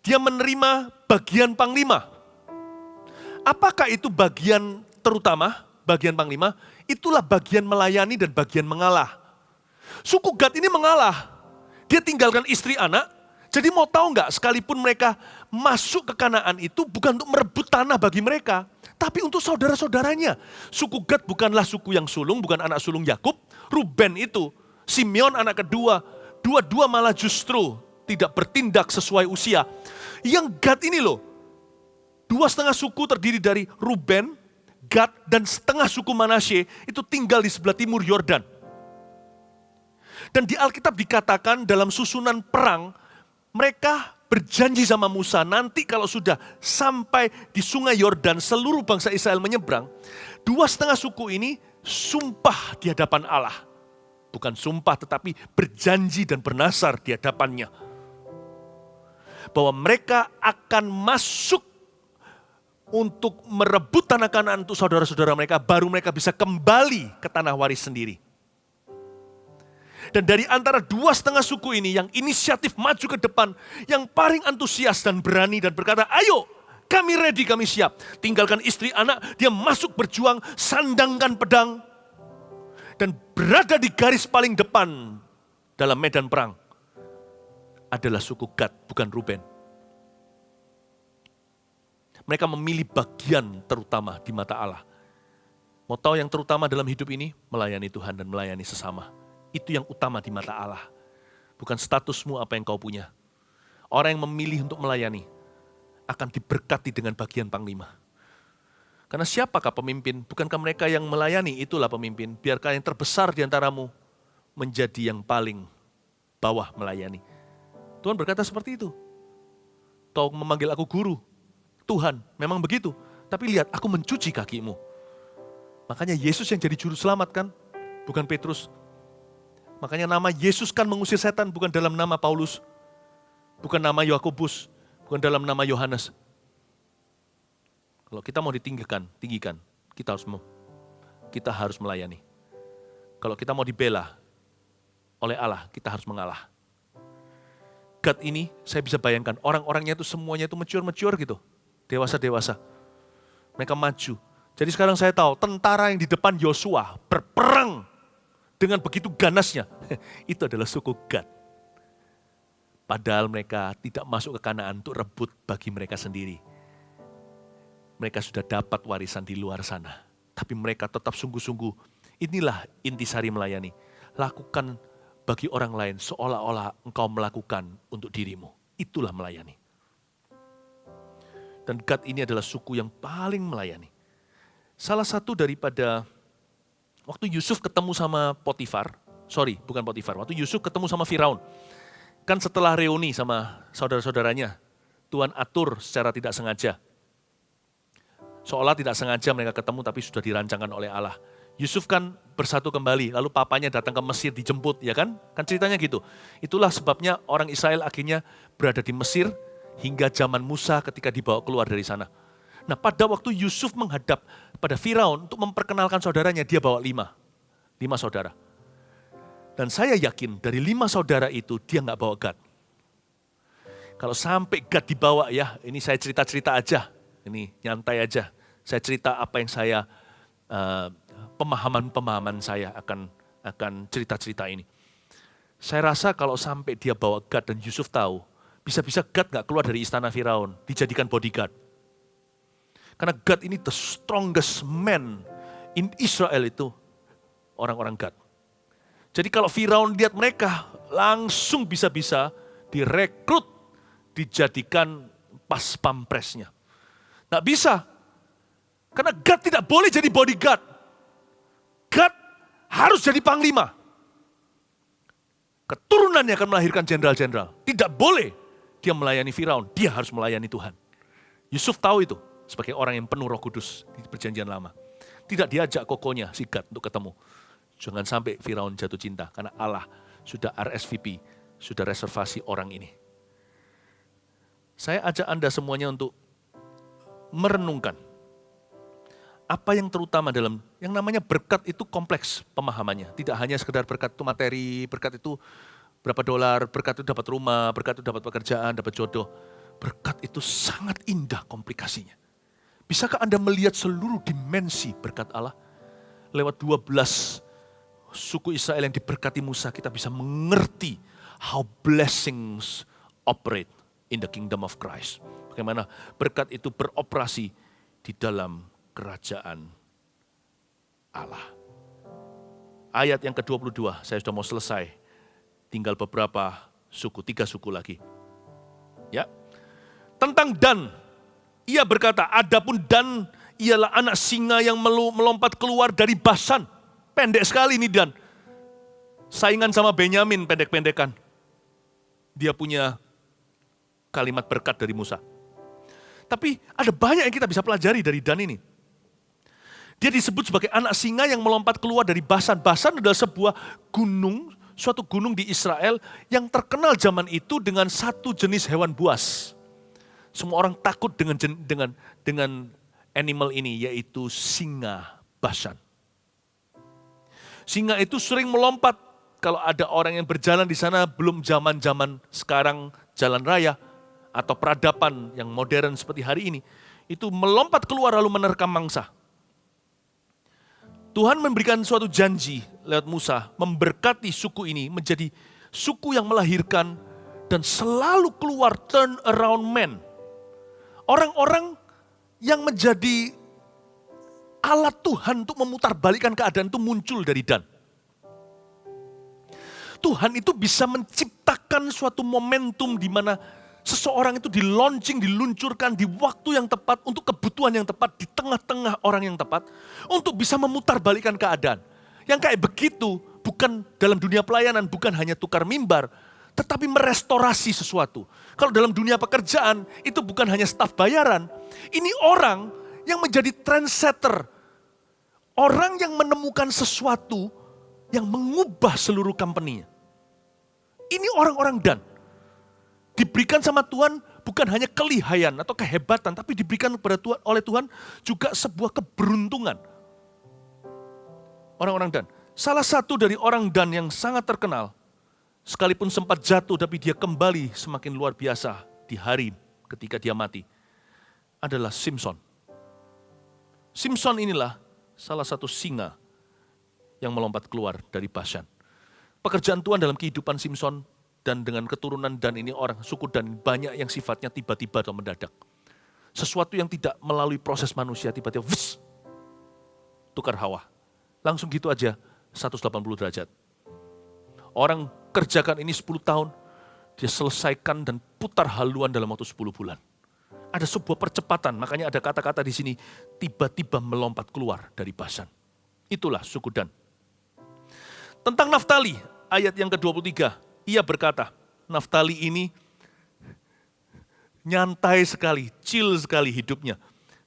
Dia menerima bagian panglima. Apakah itu bagian terutama, bagian panglima? Itulah bagian melayani dan bagian mengalah. Suku Gad ini mengalah. Dia tinggalkan istri anak. Jadi mau tahu nggak, sekalipun mereka masuk ke Kanaan itu bukan untuk merebut tanah bagi mereka, tapi untuk saudara-saudaranya. Suku Gad bukanlah suku yang sulung, bukan anak sulung Yakub. Ruben itu, Simeon anak kedua, dua-dua malah justru tidak bertindak sesuai usia. Yang Gad ini loh, 2,5 suku terdiri dari Ruben, Gad, dan setengah suku Manasye itu tinggal di sebelah timur Yordan. Dan di Alkitab dikatakan dalam susunan perang, mereka berjanji sama Musa, nanti kalau sudah sampai di sungai Yordan, seluruh bangsa Israel menyeberang, 2,5 suku ini sumpah di hadapan Allah. Bukan sumpah, tetapi berjanji dan bernasar di hadapannya. Bahwa mereka akan masuk untuk merebut tanah Kanaan untuk saudara-saudara mereka, baru mereka bisa kembali ke tanah waris sendiri. Dan dari antara 2,5 suku ini yang inisiatif maju ke depan, yang paling antusias dan berani dan berkata, ayo kami ready, kami siap. Tinggalkan istri anak, dia masuk berjuang, sandangkan pedang. Dan berada di garis paling depan dalam medan perang adalah suku Gad, bukan Ruben. Mereka memilih bagian terutama di mata Allah. Mau tahu yang terutama dalam hidup ini? Melayani Tuhan dan melayani sesama. Itu yang utama di mata Allah. Bukan statusmu apa yang kau punya. Orang yang memilih untuk melayani akan diberkati dengan bagian panglima. Karena siapakah pemimpin? Bukankah mereka yang melayani itulah pemimpin? Biarkah yang terbesar di antaramu menjadi yang paling bawah melayani. Tuhan berkata seperti itu. Kau memanggil aku guru. Tuhan, memang begitu. Tapi lihat, aku mencuci kakimu. Makanya Yesus yang jadi juru selamat kan? Bukan Petrus. Makanya nama Yesus kan mengusir setan, bukan dalam nama Paulus. Bukan nama Yakobus, bukan dalam nama Yohanes. Kalau kita mau ditinggikan, kita harus melayani. Kalau kita mau dibela oleh Allah, kita harus mengalah. Gad ini, saya bisa bayangkan, orang-orangnya itu semuanya itu mature gitu. Dewasa-dewasa. Mereka maju. Jadi sekarang saya tahu, tentara yang di depan Yosua berperang dengan begitu ganasnya, itu adalah suku Gad. Padahal mereka tidak masuk ke Kanaan untuk rebut bagi mereka sendiri. Mereka sudah dapat warisan di luar sana. Tapi mereka tetap sungguh-sungguh, inilah intisari melayani. Lakukan bagi orang lain seolah-olah engkau melakukan untuk dirimu. Itulah melayani. Dan Gad ini adalah suku yang paling melayani. Salah satu daripada waktu Yusuf ketemu sama Potifar, waktu Yusuf ketemu sama Firaun, kan setelah reuni sama saudara-saudaranya, Tuhan atur secara tidak sengaja. Seolah tidak sengaja mereka ketemu tapi sudah dirancangkan oleh Allah. Yusuf kan bersatu kembali, lalu papanya datang ke Mesir dijemput, ya kan? Kan ceritanya gitu. Itulah sebabnya orang Israel akhirnya berada di Mesir hingga zaman Musa ketika dibawa keluar dari sana. Nah, pada waktu Yusuf menghadap pada Firaun untuk memperkenalkan saudaranya, dia bawa 5 saudara. Dan saya yakin dari 5 saudara itu dia nggak bawa Gad. Kalau sampai Gad dibawa ya, ini saya cerita-cerita aja, ini nyantai aja. Saya cerita apa yang saya, pemahaman saya akan cerita-cerita ini. Saya rasa kalau sampai dia bawa Gad dan Yusuf tahu, bisa-bisa Gad nggak keluar dari istana Firaun, dijadikan bodyguard. Karena Gad ini the strongest man in Israel itu orang-orang Gad. Jadi kalau Firaun lihat mereka, langsung bisa-bisa direkrut, dijadikan pas pampresnya. Nggak bisa. Karena Gad tidak boleh jadi bodyguard. Gad harus jadi panglima. Keturunannya akan melahirkan jenderal-jenderal. Tidak boleh dia melayani Firaun, dia harus melayani Tuhan. Yusuf tahu itu sebagai orang yang penuh Roh Kudus di Perjanjian Lama. Tidak diajak kokonya si Gad untuk ketemu. Jangan sampai Firaun jatuh cinta karena Allah sudah RSVP, sudah reservasi orang ini. Saya ajak Anda semuanya untuk merenungkan apa yang terutama dalam yang namanya berkat itu kompleks pemahamannya. Tidak hanya sekedar berkat itu materi, berkat itu berapa dolar, berkat itu dapat rumah, berkat itu dapat pekerjaan, dapat jodoh. Berkat itu sangat indah komplikasinya. Bisakah Anda melihat seluruh dimensi berkat Allah? Lewat 12 suku Israel yang diberkati Musa, kita bisa mengerti how blessings operate in the kingdom of Christ. Bagaimana berkat itu beroperasi di dalam kerajaan Allah. Ayat yang ke-22, saya sudah mau selesai. Tinggal beberapa suku, 3 suku lagi. Ya. Tentang Dan, ia berkata, adapun Dan ialah anak singa yang melompat keluar dari Basan. Pendek sekali ini Dan. Saingan sama Benyamin pendek-pendekan. Dia punya kalimat berkat dari Musa. Tapi ada banyak yang kita bisa pelajari dari Dan ini. Dia disebut sebagai anak singa yang melompat keluar dari Basan. Basan adalah sebuah gunung, suatu gunung di Israel yang terkenal zaman itu dengan satu jenis hewan buas. Semua orang takut dengan animal ini, yaitu singa Basan. Singa itu sering melompat. Kalau ada orang yang berjalan di sana belum zaman-zaman sekarang jalan raya atau peradaban yang modern seperti hari ini, itu melompat keluar lalu menerkam mangsa. Tuhan memberikan suatu janji lewat Musa, memberkati suku ini menjadi suku yang melahirkan dan selalu keluar turn around men. Orang-orang yang menjadi alat Tuhan untuk memutarbalikkan keadaan itu muncul dari Dan. Tuhan itu bisa menciptakan suatu momentum di mana seseorang itu diluncurkan di waktu yang tepat, untuk kebutuhan yang tepat, di tengah-tengah orang yang tepat, untuk bisa memutarbalikkan keadaan. Yang kayak begitu, bukan dalam dunia pelayanan, bukan hanya tukar mimbar, tetapi merestorasi sesuatu. Kalau dalam dunia pekerjaan, itu bukan hanya staf bayaran, ini orang yang menjadi trendsetter. Orang yang menemukan sesuatu yang mengubah seluruh company-nya. Ini orang-orang Dan. Diberikan sama Tuhan bukan hanya kelihayan atau kehebatan, tapi diberikan kepada Tuhan, oleh Tuhan juga sebuah keberuntungan. Orang-orang Dan. Salah satu dari orang Dan yang sangat terkenal, sekalipun sempat jatuh tapi dia kembali semakin luar biasa di hari ketika dia mati, adalah Simson. Simson inilah salah satu singa yang melompat keluar dari Basan. Pekerjaan Tuhan dalam kehidupan Simson dan dengan keturunan Dan ini, orang suku Dan, banyak yang sifatnya tiba-tiba atau mendadak. Sesuatu yang tidak melalui proses manusia, tiba-tiba tukar hawa. Langsung gitu aja 180 derajat. Orang kerjakan ini 10 tahun, dia selesaikan dan putar haluan dalam waktu 10 bulan. Ada sebuah percepatan, makanya ada kata-kata di sini, tiba-tiba melompat keluar dari Basan. Itulah suku Dan. Tentang Naftali, ayat yang ke-23, ia berkata, Naftali ini nyantai sekali, chill sekali hidupnya.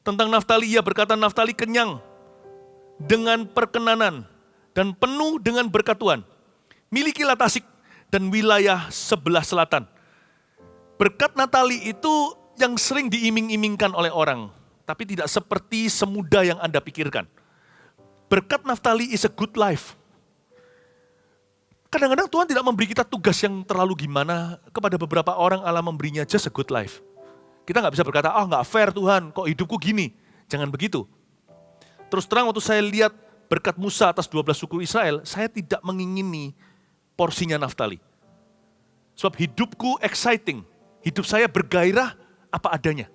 Tentang Naftali, ia berkata, Naftali kenyang dengan perkenanan dan penuh dengan berkat Tuhan. Milikilah Tasik dan wilayah sebelah selatan. Berkat Naftali itu yang sering diiming-imingkan oleh orang, tapi tidak seperti semudah yang Anda pikirkan. Berkat Naftali is a good life. Kadang-kadang Tuhan tidak memberi kita tugas yang terlalu gimana. Kepada beberapa orang Allah memberinya just a good life. Kita nggak bisa berkata, nggak fair Tuhan, kok hidupku gini. Jangan begitu. Terus terang waktu saya lihat berkat Musa atas 12 suku Israel, saya tidak mengingini porsinya Naftali. Sebab hidupku exciting, hidup saya bergairah apa adanya.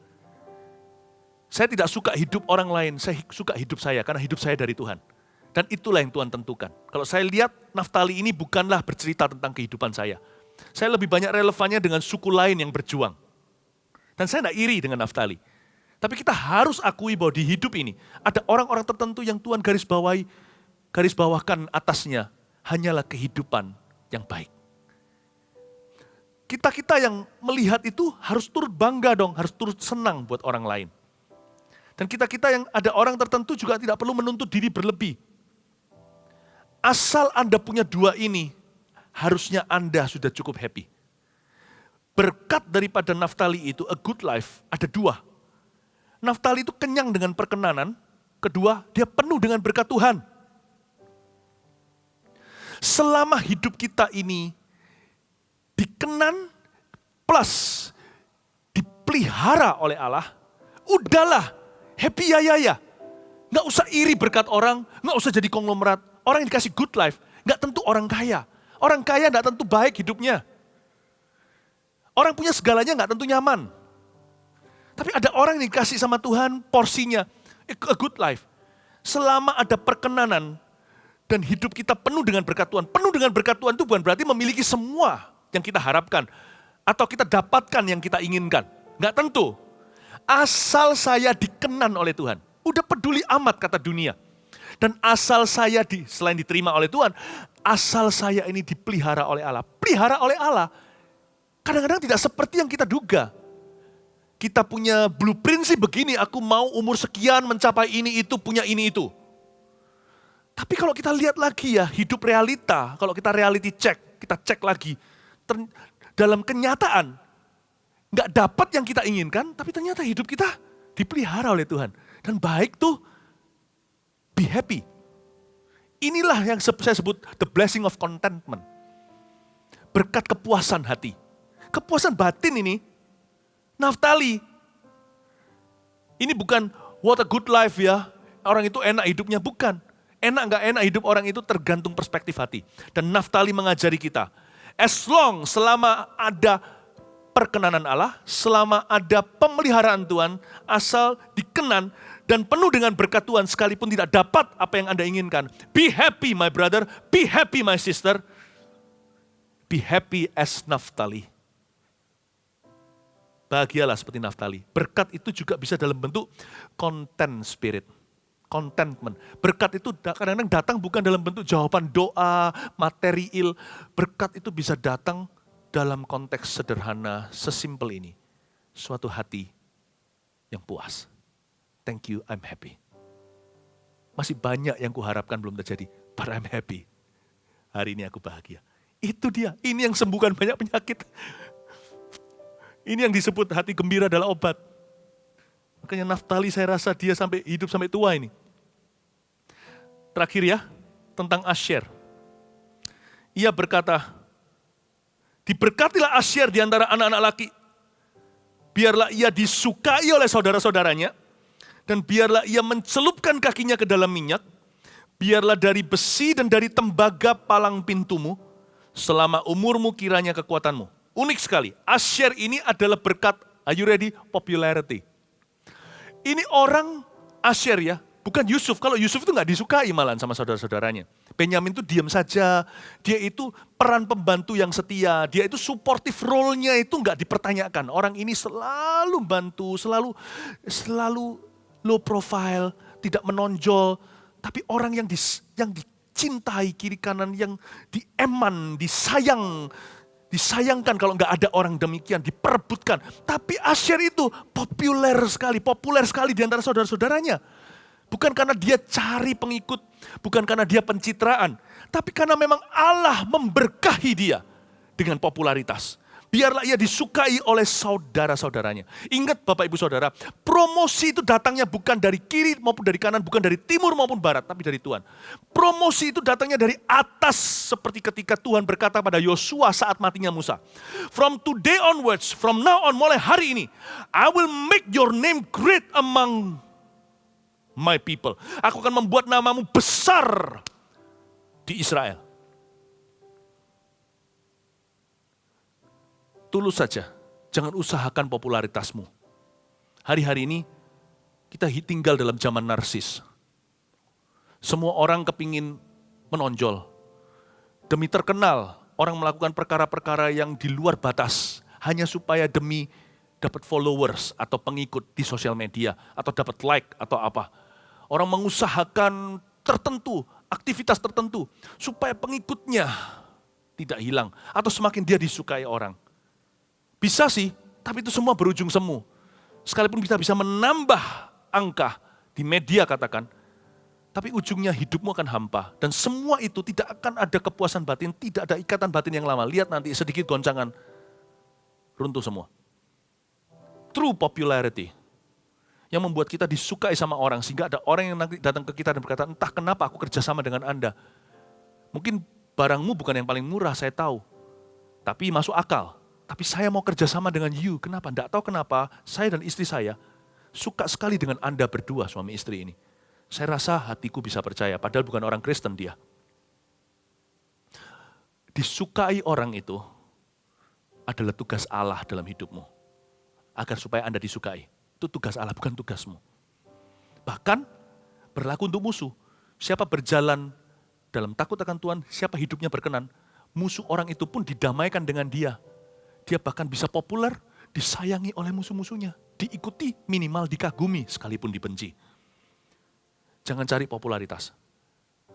Saya tidak suka hidup orang lain, saya suka hidup saya karena hidup saya dari Tuhan. Dan itulah yang Tuhan tentukan. Kalau saya lihat Naftali ini bukanlah bercerita tentang kehidupan saya. Saya lebih banyak relevannya dengan suku lain yang berjuang. Dan saya tidak iri dengan Naftali. Tapi kita harus akui bahwa di hidup ini ada orang-orang tertentu yang Tuhan garis bawahkan atasnya hanyalah kehidupan yang baik. kita yang melihat itu harus turut bangga dong, harus turut senang buat orang lain. Dan kita yang ada orang tertentu juga tidak perlu menuntut diri berlebih. Asal Anda punya dua ini, harusnya Anda sudah cukup happy. Berkat daripada Naftali itu, a good life, ada dua. Naftali itu kenyang dengan perkenanan, kedua, dia penuh dengan berkat Tuhan. Selama hidup kita ini dikenan plus dipelihara oleh Allah, udahlah, happy ya. Nggak usah iri berkat orang, nggak usah jadi konglomerat. Orang yang dikasih good life, nggak tentu orang kaya. Orang kaya nggak tentu baik hidupnya. Orang punya segalanya nggak tentu nyaman. Tapi ada orang yang dikasih sama Tuhan porsinya, a good life. Selama ada perkenanan dan hidup kita penuh dengan berkat Tuhan. Penuh dengan berkat Tuhan itu bukan berarti memiliki semua yang kita harapkan. Atau kita dapatkan yang kita inginkan. Nggak tentu. Asal saya dikenan oleh Tuhan. Udah peduli amat kata dunia. Dan asal saya selain diterima oleh Tuhan, asal saya ini dipelihara oleh Allah. Pelihara oleh Allah. Kadang-kadang tidak seperti yang kita duga. Kita punya blueprint sih begini, aku mau umur sekian mencapai ini itu, punya ini itu. Tapi kalau kita lihat lagi ya, hidup realita, kalau kita reality check, kita cek lagi. Dalam kenyataan, nggak dapat yang kita inginkan, tapi ternyata hidup kita dipelihara oleh Tuhan. Dan baik tuh, be happy. Inilah yang saya sebut the blessing of contentment. Berkat kepuasan hati. Kepuasan batin ini, Naftali. Ini bukan what a good life ya, orang itu enak hidupnya, bukan. Enak nggak enak hidup orang itu tergantung perspektif hati. Dan Naftali mengajari kita, selama ada perkenanan Allah, selama ada pemeliharaan Tuhan, asal dikenan dan penuh dengan berkat Tuhan sekalipun tidak dapat apa yang Anda inginkan. Be happy my brother, be happy my sister, be happy as Naftali. Bahagialah seperti Naftali. Berkat itu juga bisa dalam bentuk content spirit. Contentment. Berkat itu kadang-kadang datang bukan dalam bentuk jawaban doa, material. Berkat itu bisa datang dalam konteks sederhana, sesimpel ini. Suatu hati yang puas. Thank you, I'm happy. Masih banyak yang kuharapkan belum terjadi, but I'm happy. Hari ini aku bahagia. Itu dia, ini yang sembuhkan banyak penyakit. Ini yang disebut hati gembira adalah obat. Makanya Naftali saya rasa dia sampai hidup sampai tua ini. Terakhir ya, tentang Asher. Ia berkata, diberkatilah Asher di antara anak-anak laki. Biarlah ia disukai oleh saudara-saudaranya. Dan biarlah ia mencelupkan kakinya ke dalam minyak. Biarlah dari besi dan dari tembaga palang pintumu. Selama umurmu kiranya kekuatanmu. Unik sekali, Asher ini adalah berkat, are you ready? Popularity. Ini orang Asher ya, bukan Yusuf. Kalau Yusuf itu nggak disukai malahan sama saudara-saudaranya. Benyamin itu diam saja, dia itu peran pembantu yang setia, dia itu supportive role-nya itu nggak dipertanyakan. Orang ini selalu bantu, selalu low profile, tidak menonjol. Tapi orang yang dicintai kiri kanan, yang dieman, disayangkan kalau nggak ada orang demikian, diperebutkan. Tapi Asher itu populer sekali di antara saudara-saudaranya. Bukan karena dia cari pengikut, bukan karena dia pencitraan. Tapi karena memang Allah memberkahi dia dengan popularitas. Biarlah ia disukai oleh saudara-saudaranya. Ingat Bapak Ibu Saudara, promosi itu datangnya bukan dari kiri maupun dari kanan, bukan dari timur maupun barat, tapi dari Tuhan. Promosi itu datangnya dari atas, seperti ketika Tuhan berkata pada Yosua saat matinya Musa. From today onwards, from now on, mulai hari ini, I will make your name great among my people. Aku akan membuat namamu besar di Israel. Tulus saja, jangan usahakan popularitasmu. Hari-hari ini kita tinggal dalam zaman narsis. Semua orang kepingin menonjol. Demi terkenal, orang melakukan perkara-perkara yang di luar batas. Hanya supaya demi dapat followers atau pengikut di sosial media. Atau dapat like atau apa. Orang mengusahakan tertentu, aktivitas tertentu. Supaya pengikutnya tidak hilang. Atau semakin dia disukai orang. Bisa sih, tapi itu semua berujung semu. Sekalipun kita bisa menambah angka di media katakan, tapi ujungnya hidupmu akan hampa. Dan semua itu tidak akan ada kepuasan batin, tidak ada ikatan batin yang lama. Lihat nanti sedikit goncangan, runtuh semua. True popularity yang membuat kita disukai sama orang, sehingga ada orang yang nanti datang ke kita dan berkata, entah kenapa aku kerjasama dengan Anda. Mungkin barangmu bukan yang paling murah, saya tahu. Tapi masuk akal. Tapi saya mau kerjasama dengan you. Kenapa? Tidak tahu kenapa saya dan istri saya suka sekali dengan Anda berdua, suami istri ini. Saya rasa hatiku bisa percaya, padahal bukan orang Kristen dia. Disukai orang itu adalah tugas Allah dalam hidupmu. Agar supaya Anda disukai. Itu tugas Allah, bukan tugasmu. Bahkan berlaku untuk musuh. Siapa berjalan dalam takut akan Tuhan, siapa hidupnya berkenan, musuh orang itu pun didamaikan dengan dia. Dia bahkan bisa populer, disayangi oleh musuh-musuhnya. Diikuti, minimal dikagumi, sekalipun dibenci. Jangan cari popularitas.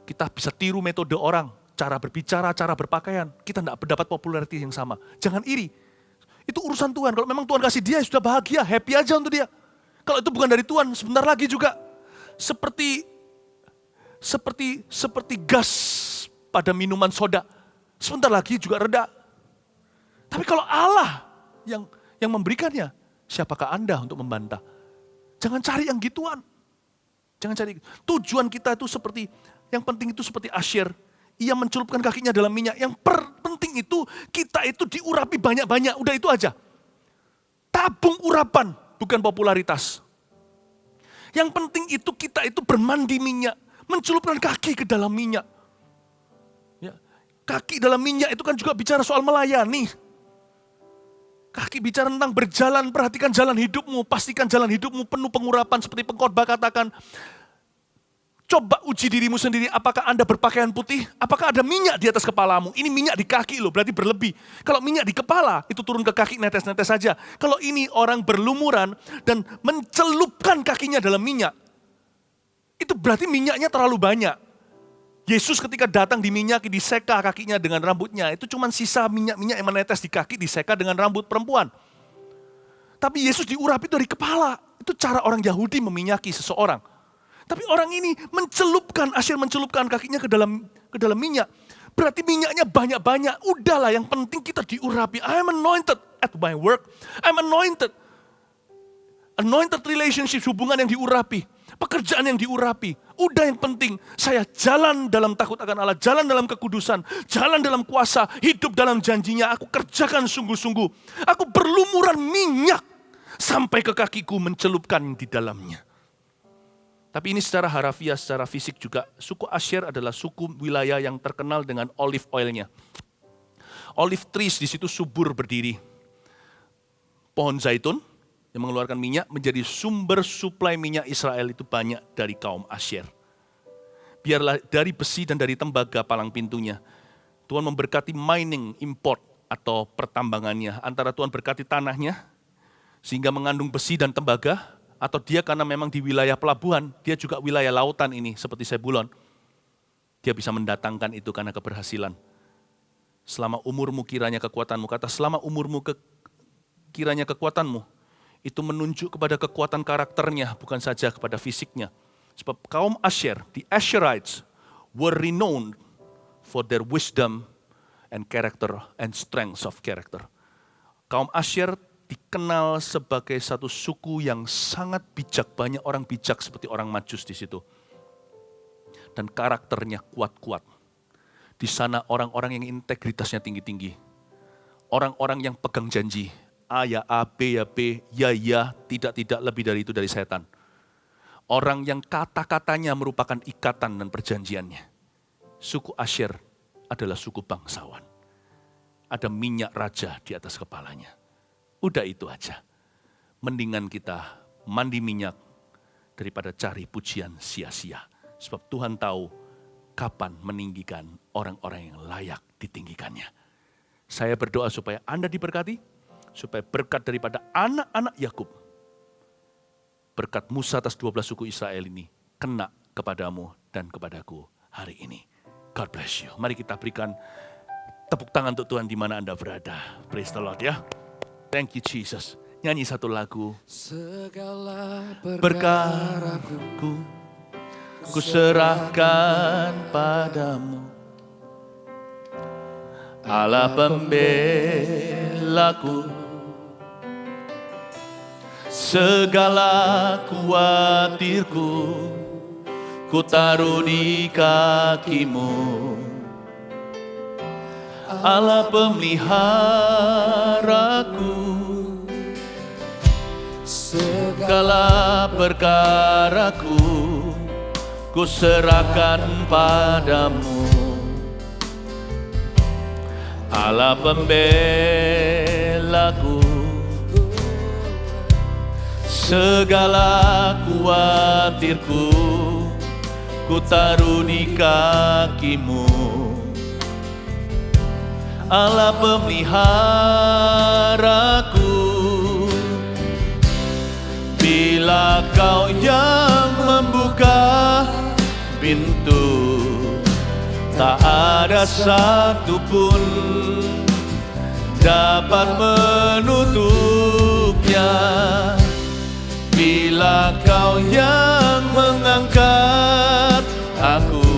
Kita bisa tiru metode orang, cara berbicara, cara berpakaian. Kita tidak mendapat popularitas yang sama. Jangan iri. Itu urusan Tuhan. Kalau memang Tuhan kasih dia, sudah bahagia, happy aja untuk dia. Kalau itu bukan dari Tuhan, sebentar lagi juga seperti gas pada minuman soda. Sebentar lagi juga reda. Tapi kalau Allah yang memberikannya, siapakah Anda untuk membantah? Jangan cari yang gituan. Jangan cari. Tujuan kita itu seperti, yang penting itu seperti Asher. Ia mencelupkan kakinya dalam minyak. Yang penting itu, kita itu diurapi banyak-banyak. Udah itu aja. Tabung urapan, bukan popularitas. Yang penting itu kita itu bermandi minyak. Mencelupkan kaki ke dalam minyak. Ya. Kaki dalam minyak itu kan juga bicara soal melayani. Kaki bicara tentang berjalan, perhatikan jalan hidupmu, pastikan jalan hidupmu penuh pengurapan seperti pengkhotbah katakan. Coba uji dirimu sendiri, apakah Anda berpakaian putih? Apakah ada minyak di atas kepalamu? Ini minyak di kaki loh, berarti berlebih. Kalau minyak di kepala, itu turun ke kaki netes-netes saja. Kalau ini orang berlumuran dan mencelupkan kakinya dalam minyak, itu berarti minyaknya terlalu banyak. Yesus ketika datang diminyaki, diseka kakinya dengan rambutnya, itu cuma sisa minyak-minyak yang menetes di kaki, diseka dengan rambut perempuan. Tapi Yesus diurapi dari kepala. Itu cara orang Yahudi meminyaki seseorang. Tapi orang ini Asher mencelupkan kakinya ke dalam minyak. Berarti minyaknya banyak-banyak. Udahlah, yang penting kita diurapi. I am anointed at my work. I'm anointed. Anointed relationship, hubungan yang diurapi. Pekerjaan yang diurapi. Udah yang penting, saya jalan dalam takut akan Allah, jalan dalam kekudusan, jalan dalam kuasa, hidup dalam janjinya, aku kerjakan sungguh-sungguh. Aku berlumuran minyak sampai ke kakiku mencelupkan di dalamnya. Tapi ini secara harafiah, secara fisik juga, suku Asher adalah suku wilayah yang terkenal dengan olive oilnya. Olive trees di situ subur berdiri. Pohon zaitun yang mengeluarkan minyak menjadi sumber suplai minyak Israel itu banyak dari kaum Asher. Biarlah dari besi dan dari tembaga palang pintunya. Tuhan memberkati mining, import atau pertambangannya. Antara Tuhan berkati tanahnya sehingga mengandung besi dan tembaga, atau dia karena memang di wilayah pelabuhan, dia juga wilayah lautan ini seperti Sebulon. Dia bisa mendatangkan itu karena keberhasilan. Selama umurmu kiranya kekuatanmu, kata selama umurmu kiranya kekuatanmu, itu menunjuk kepada kekuatan karakternya, bukan saja kepada fisiknya. Sebab kaum Asher, the Asherites, were renowned for their wisdom and character and strength of character. Kaum Asher dikenal sebagai satu suku yang sangat bijak, banyak orang bijak seperti orang Majus di situ. Dan karakternya kuat-kuat. Di sana orang-orang yang integritasnya tinggi-tinggi. Orang-orang yang pegang janji. A ya A, B ya B, ya, tidak lebih dari itu dari setan. Orang yang kata-katanya merupakan ikatan dan perjanjiannya. Suku Asher adalah suku bangsawan. Ada minyak raja di atas kepalanya. Udah itu aja. Mendingan kita mandi minyak daripada cari pujian sia-sia. Sebab Tuhan tahu kapan meninggikan orang-orang yang layak ditinggikannya. Saya berdoa supaya Anda diberkati, supaya berkat daripada anak-anak Yakub, berkat Musa atas 12 suku Israel ini, kena kepadamu dan kepadaku hari ini. God bless you. Mari kita berikan tepuk tangan untuk Tuhan di mana Anda berada. Praise the Lord ya. Thank you Jesus. Nyanyi satu lagu. Segala Perkaraku ku serahkan padamu, Allah pembelaku. Segala khawatirku ku taruh di kakimu, Allah pemeliharaku. Segala perkaraku ku serahkan padamu, Allah pembelaku. Segala khawatirku ku taruh di kakimu, Allah pemeliharaku. Bila Kau yang membuka pintu, tak ada satupun dapat menutupnya. Bila Kau yang mengangkat aku,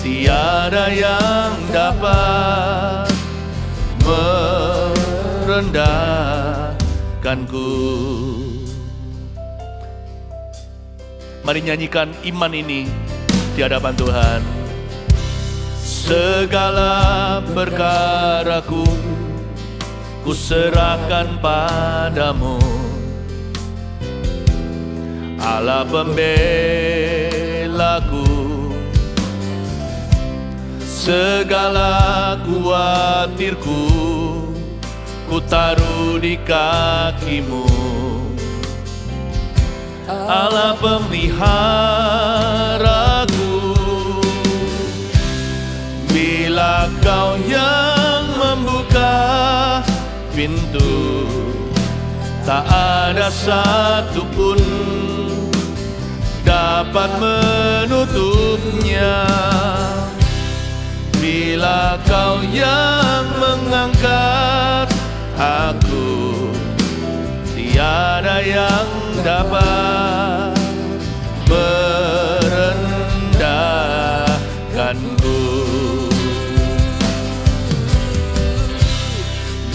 tiada yang dapat merendahkanku. Mari nyanyikan iman ini di hadapan Tuhan. Segala perkaraku ku serahkan padamu, Allah pembelaku. Segala khawatirku ku taruh di kakimu, Allah pemeliharaku. Bila Kau yang membuka pintu, tak ada satupun dapat menutupnya. Bila Kau yang mengangkat aku, tiada yang dapat merendahkanku.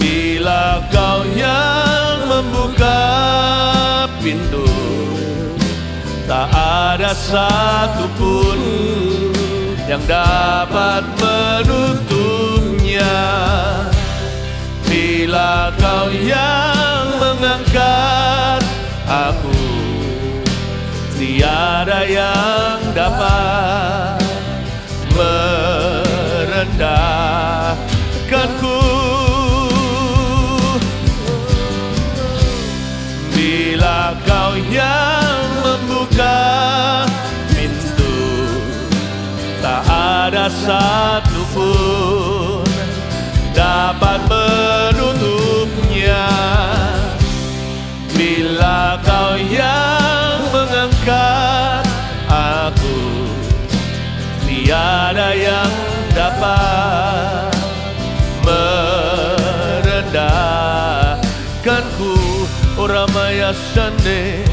Bila Kau yang membuka pintu, tak ada satupun yang dapat menutupnya. Bila Kau yang mengangkat aku, tiada yang dapat merendahkanku. Bila Kau yang membuka pintu, tak ada satupun dapat menutupnya. Bila Kau yang mengangkat aku, tiada yang dapat merendahkanku. Oramaya sande,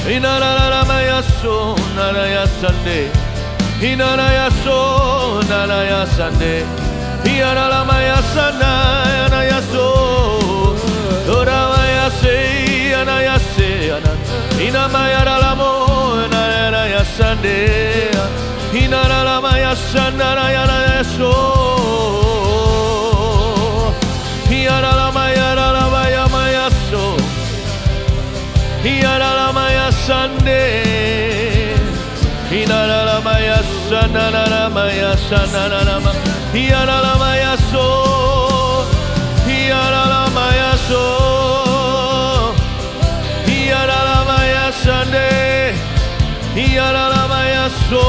inaraya so, naraya sande, inaraya so, naraya sande, iaralamaya sana, anaya so, oramaya se, anaya se, inamaya ralamo, naraya sande, inaralamaya sana, naraya so, iaralamaya ralamaya maya so. Hiaralamaya sande, hinaramaya sanaramaya sanarama, hiaralamaya so, hiaralamaya so, hiaralamaya sande, hiaralamaya so,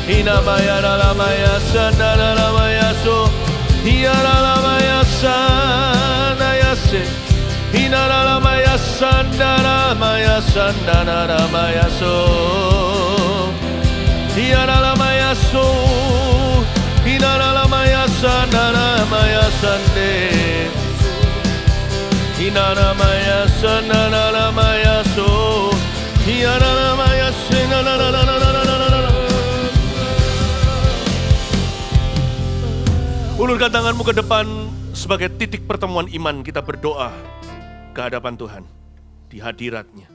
hinamaya ralamaya sanaramaya so, hiaralamaya sanaya se. Hinaramaya sandaramaya sandaramaya so, hinaramaya so, hinaramaya sandaramaya sande. Inanamaya sananamaya so. Inanamaya sanananananananananana. Ulurkan tanganmu ke depan sebagai titik pertemuan iman. Kita berdoa ke hadapan Tuhan di hadirat-Nya.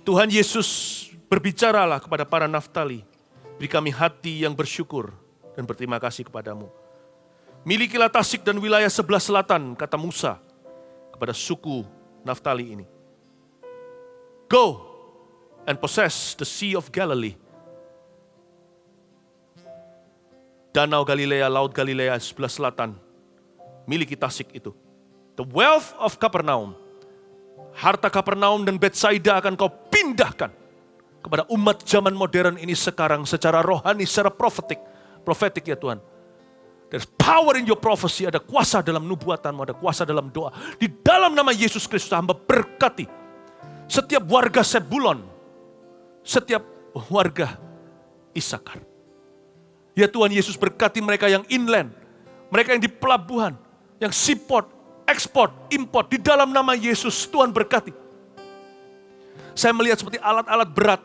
Tuhan Yesus, berbicaralah kepada para Naftali. Beri kami hati yang bersyukur dan berterima kasih kepadamu. Milikilah Tasik dan wilayah sebelah selatan, kata Musa kepada suku Naftali ini. Go and possess the Sea of Galilee. Danau Galilea, Laut Galilea sebelah selatan. Miliki Tasik itu. The wealth of Kapernaum. Harta Kapernaum dan Betsaida akan kau pindahkan kepada umat zaman modern ini sekarang secara rohani, secara profetik ya Tuhan. There's power in your prophecy, ada kuasa dalam nubuatanmu, ada kuasa dalam doa. Di dalam nama Yesus Kristus hamba berkati setiap warga Sebulon, setiap warga Isakar. Ya Tuhan Yesus, berkati mereka yang inland, mereka yang di pelabuhan, yang seaport, ekspor, import. Di dalam nama Yesus Tuhan berkati. Saya melihat seperti alat-alat berat,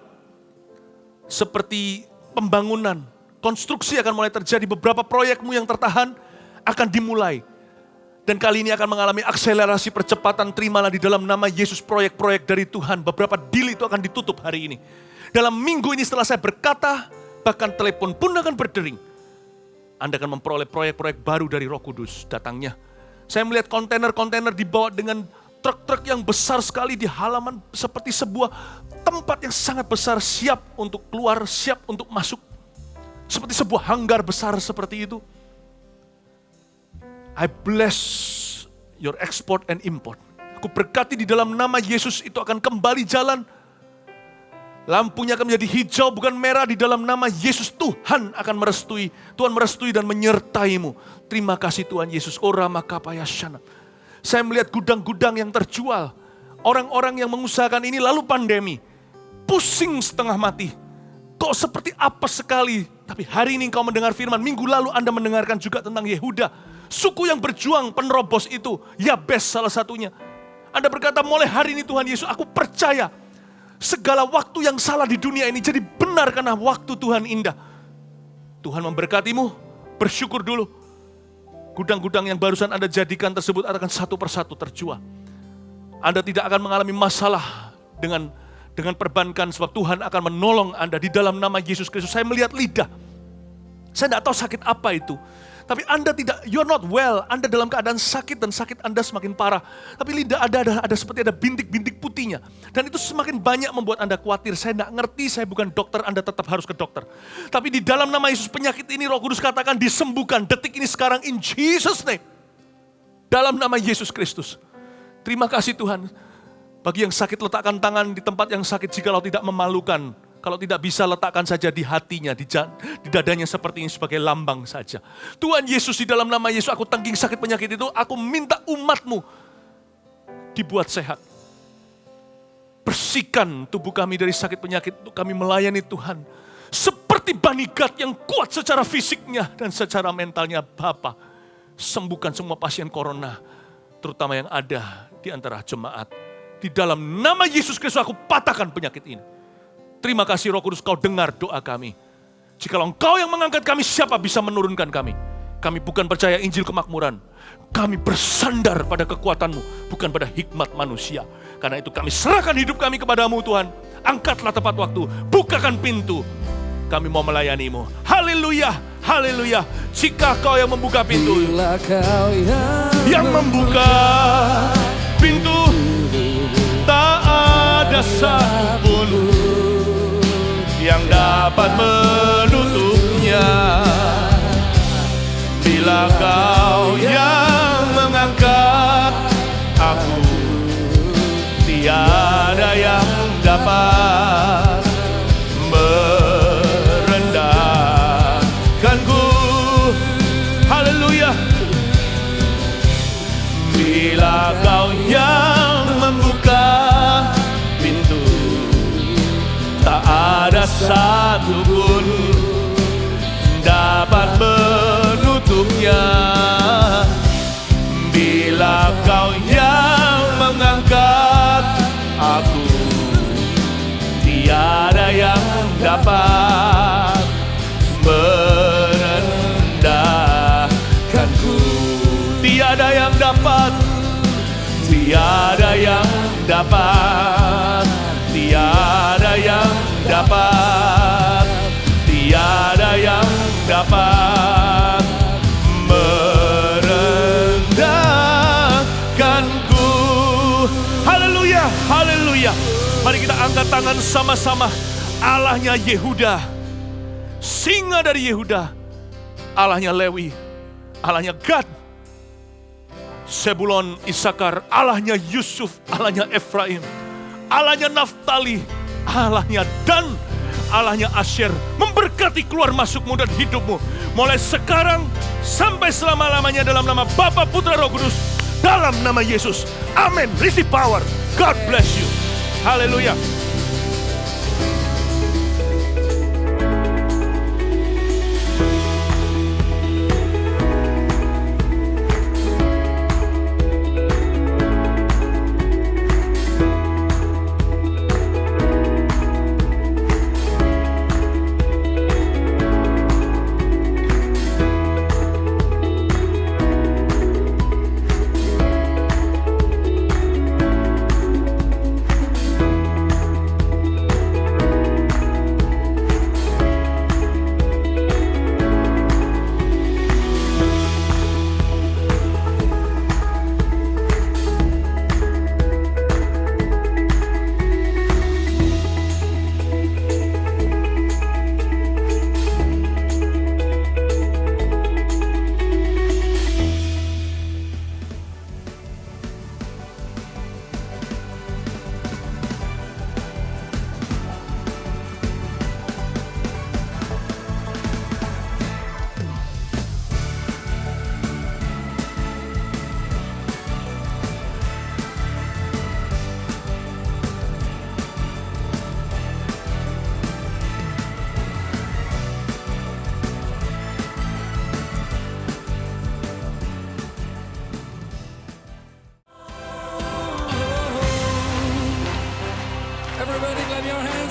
seperti pembangunan, konstruksi akan mulai terjadi. Beberapa proyekmu yang tertahan akan dimulai. Dan kali ini akan mengalami akselerasi percepatan. Terimalah di dalam nama Yesus proyek-proyek dari Tuhan. Beberapa deal itu akan ditutup hari ini. Dalam minggu ini setelah saya berkata, bahkan telepon pun akan berdering. Anda akan memperoleh proyek-proyek baru dari Roh Kudus datangnya. Saya melihat kontainer-kontainer dibawa dengan truk-truk yang besar sekali di halaman seperti sebuah tempat yang sangat besar, siap untuk keluar, siap untuk masuk. Seperti sebuah hanggar besar seperti itu. I bless your export and import. Aku berkati di dalam nama Yesus itu akan kembali jalan. Lampunya akan menjadi hijau bukan merah di dalam nama Yesus. Tuhan akan merestui. Tuhan merestui dan menyertaimu. Terima kasih Tuhan Yesus. Saya melihat gudang-gudang yang terjual. Orang-orang yang mengusahakan ini lalu pandemi. Pusing setengah mati. Kok seperti apa sekali. Tapi hari ini engkau mendengar firman. Minggu lalu Anda mendengarkan juga tentang Yehuda. Suku yang berjuang penerobos itu. Yabes salah satunya. Anda berkata mulai hari ini Tuhan Yesus aku percaya. Segala waktu yang salah di dunia ini jadi benar karena waktu Tuhan indah. Tuhan memberkatimu. Bersyukur dulu. Gudang-gudang yang barusan Anda jadikan tersebut akan satu persatu terjual. Anda tidak akan mengalami masalah dengan perbankan sebab Tuhan akan menolong Anda di dalam nama Yesus Kristus. Saya melihat lidah. Saya tidak tahu sakit apa itu. Tapi Anda tidak, you're not well. Anda dalam keadaan sakit dan sakit Anda semakin parah. Tapi lidah ada seperti ada bintik-bintik putihnya. Dan itu semakin banyak membuat Anda khawatir. Saya tidak ngerti, saya bukan dokter, Anda tetap harus ke dokter. Tapi di dalam nama Yesus penyakit ini Roh Kudus katakan disembuhkan. Detik ini sekarang in Jesus name. Dalam nama Yesus Kristus. Terima kasih Tuhan. Bagi yang sakit letakkan tangan di tempat yang sakit jikalau tidak memalukan. Kalau tidak bisa letakkan saja di hatinya, di dadanya seperti ini sebagai lambang saja. Tuhan Yesus di dalam nama Yesus aku tangking sakit penyakit itu. Aku minta umatmu dibuat sehat. Bersihkan tubuh kami dari sakit penyakit untuk kami melayani Tuhan. Seperti Bani Gad yang kuat secara fisiknya dan secara mentalnya Bapa. Sembuhkan semua pasien corona. Terutama yang ada di antara jemaat. Di dalam nama Yesus Kristus aku patahkan penyakit ini. Terima kasih Roh Kudus, kau dengar doa kami. Jikalau engkau yang mengangkat kami, siapa bisa menurunkan kami? Kami bukan percaya Injil kemakmuran. Kami bersandar pada kekuatan-Mu, bukan pada hikmat manusia. Karena itu kami serahkan hidup kami kepadamu Tuhan. Angkatlah tepat waktu, bukakan pintu. Kami mau melayani-Mu. Haleluya, haleluya. Jika kau yang membuka pintu, Bila kau yang membuka pintu, tak ada satupun yang dapat menutupnya. Bila kau yang mengangkat aku, tiada yang dapat merendahkanku. Haleluya. Bila kau yang membuka pintu, tak ada satupun dapat menutupnya. Bila kau Tiada yang dapat, tiada yang dapat, tiada yang dapat merendahkanku. Haleluya, haleluya. Mari kita angkat tangan sama-sama. Allahnya Yehuda, singa dari Yehuda, Allahnya Lewi, Allahnya Gad, Sebulon, Isakar, Allahnya Yusuf, Allahnya Efraim, Allahnya Naftali, Allahnya Dan, Allahnya Asyer, memberkati keluar masukmu dan hidupmu, mulai sekarang sampai selama-lamanya, dalam nama Bapa, Putra, Roh Kudus, dalam nama Yesus. Amin. Receive power. God bless you. Haleluya. Everybody clap your hands.